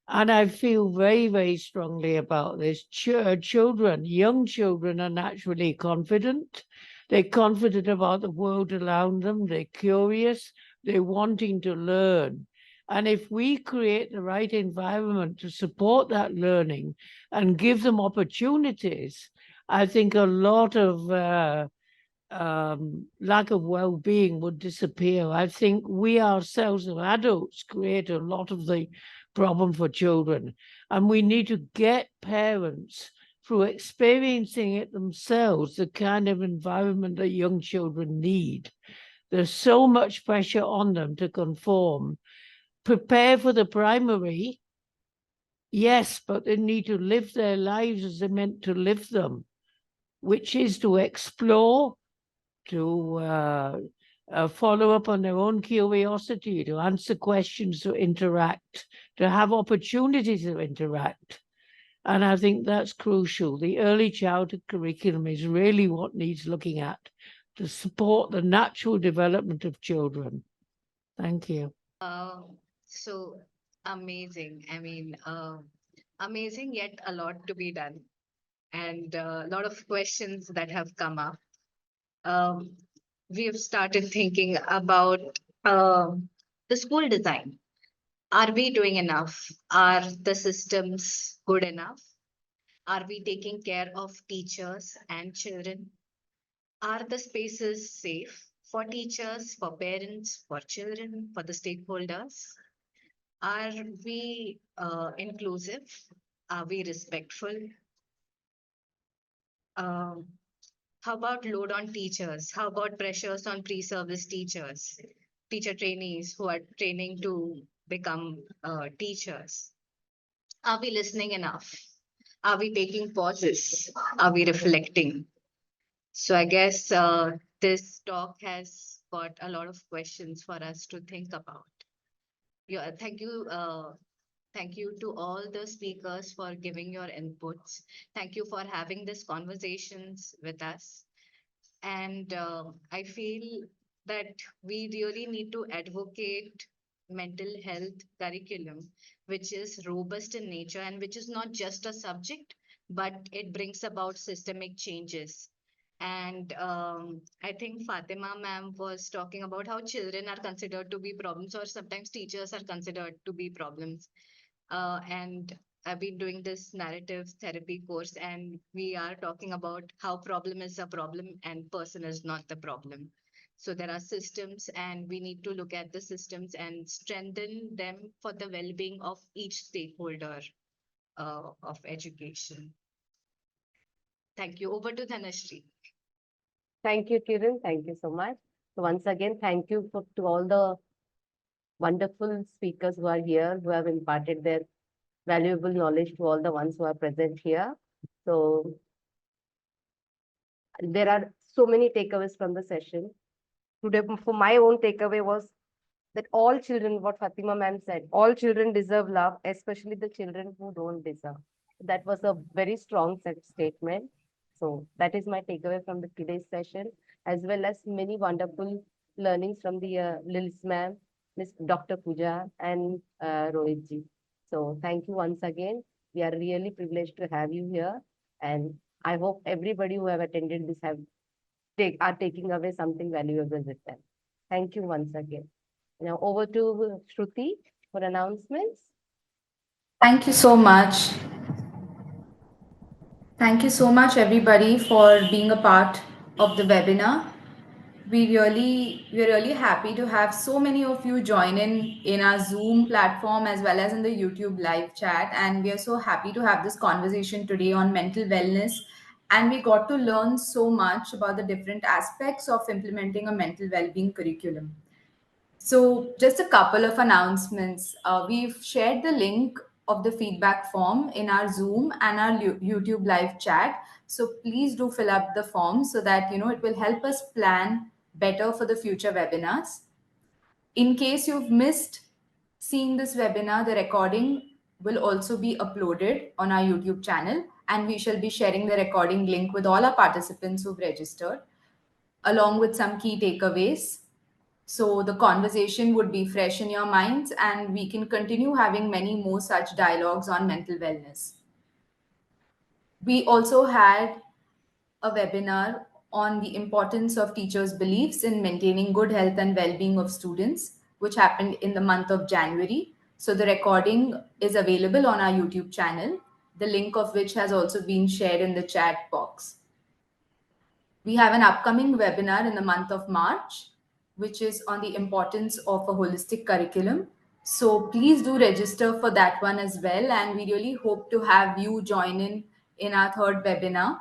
And I feel very, very strongly about this. Children, young children are naturally confident. They're confident about the world around them. They're curious. They're wanting to learn. And if we create the right environment to support that learning and give them opportunities, I think a lot of lack of well-being would disappear. I think we ourselves as adults create a lot of the problem for children, and we need to get parents through experiencing it themselves the kind of environment that young children need. There's so much pressure on them to conform. Prepare for the primary, yes, but they need to live their lives as they're meant to live them, which is to explore, to follow up on their own curiosity, to answer questions, to interact, to have opportunities to interact. And I think that's crucial. The early childhood curriculum is really what needs looking at to support the natural development of children. Thank you. So amazing. I mean, amazing, yet a lot to be done. And a lot of questions that have come up. we have started thinking about the school design. Are we doing enough? Are the systems good enough? Are we taking care of teachers and children? Are the spaces safe for teachers, for parents, for children, for the stakeholders? Are we inclusive? Are we respectful? Um, how about load on teachers? How about pressures on pre-service teachers, teacher trainees who are training to become teachers? Are we listening enough? Are we taking pauses? Are we reflecting? So I guess this talk has got a lot of questions for us to think about. Yeah, thank you. Thank you to all the speakers for giving your inputs. Thank you for having these conversations with us. And I feel that we really need to advocate mental health curriculum, which is robust in nature and which is not just a subject, but it brings about systemic changes. And I think Fatima ma'am was talking about how children are considered to be problems, or sometimes teachers are considered to be problems. And I've been doing this narrative therapy course, and we are talking about how problem is a problem and person is not the problem. So there are systems, and we need to look at the systems and strengthen them for the well-being of each stakeholder of education. Thank you. Over to Dhanashree. Thank you, Kiran. Thank you so much. So once again, thank you to all the wonderful speakers who are here, who have imparted their valuable knowledge to all the ones who are present here. So there are so many takeaways from the session. Today, for my own takeaway was that all children, what Fatima ma'am said, all children deserve love, especially the children who don't deserve. That was a very strong statement. So that is my takeaway from the today's session, as well as many wonderful learnings from the Lils ma'am, Miss Dr. Pooja, and Rohit ji. So thank you once again. We are really privileged to have you here, and I hope everybody who have attended this are taking away something valuable with them. Thank you once again. Now over to Shruti for announcements. Thank you so much. Thank you so much, everybody, for being a part of the webinar. We're really happy to have so many of you join in our Zoom platform as well as in the YouTube live chat. And we are so happy to have this conversation today on mental wellness. And we got to learn so much about the different aspects of implementing a mental well-being curriculum. So, just a couple of announcements. We've shared the link of the feedback form in our Zoom and our YouTube live chat. So, please do fill up the form so that it will help us plan better for the future webinars. In case you've missed seeing this webinar, the recording will also be uploaded on our YouTube channel, and we shall be sharing the recording link with all our participants who've registered, along with some key takeaways. So the conversation would be fresh in your minds, and we can continue having many more such dialogues on mental wellness. We also had a webinar on the importance of teachers' beliefs in maintaining good health and well-being of students, which happened in the month of January. So the recording is available on our YouTube channel, the link of which has also been shared in the chat box. We have an upcoming webinar in the month of March, which is on the importance of a holistic curriculum. So please do register for that one as well. And we really hope to have you join in our third webinar.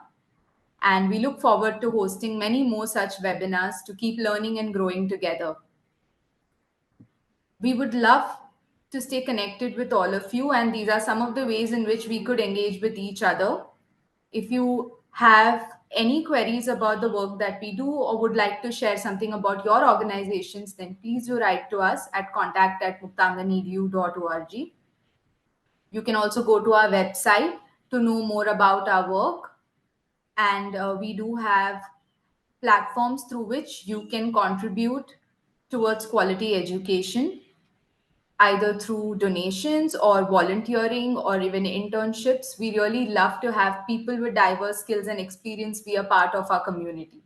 And we look forward to hosting many more such webinars to keep learning and growing together. We would love to stay connected with all of you, and these are some of the ways in which we could engage with each other. If you have any queries about the work that we do or would like to share something about your organizations, then please do write to us at contact@muktangan.edu.org. You can also go to our website to know more about our work. And we do have platforms through which you can contribute towards quality education, either through donations or volunteering or even internships. We really love to have people with diverse skills and experience be a part of our community.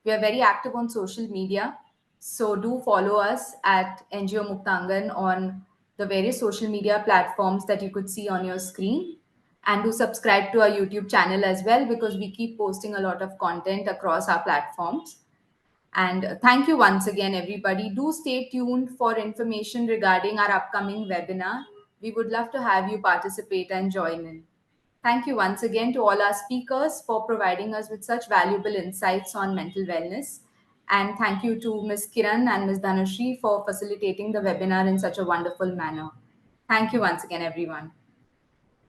We are very active on social media. So do follow us at NGO Muktangan on the various social media platforms that you could see on your screen. And do subscribe to our YouTube channel as well, because we keep posting a lot of content across our platforms. And thank you once again, everybody. Do stay tuned for information regarding our upcoming webinar. We would love to have you participate and join in. Thank you once again to all our speakers for providing us with such valuable insights on mental wellness. And thank you to Ms. Kiran and Ms. Dhanushri for facilitating the webinar in such a wonderful manner. Thank you once again, everyone.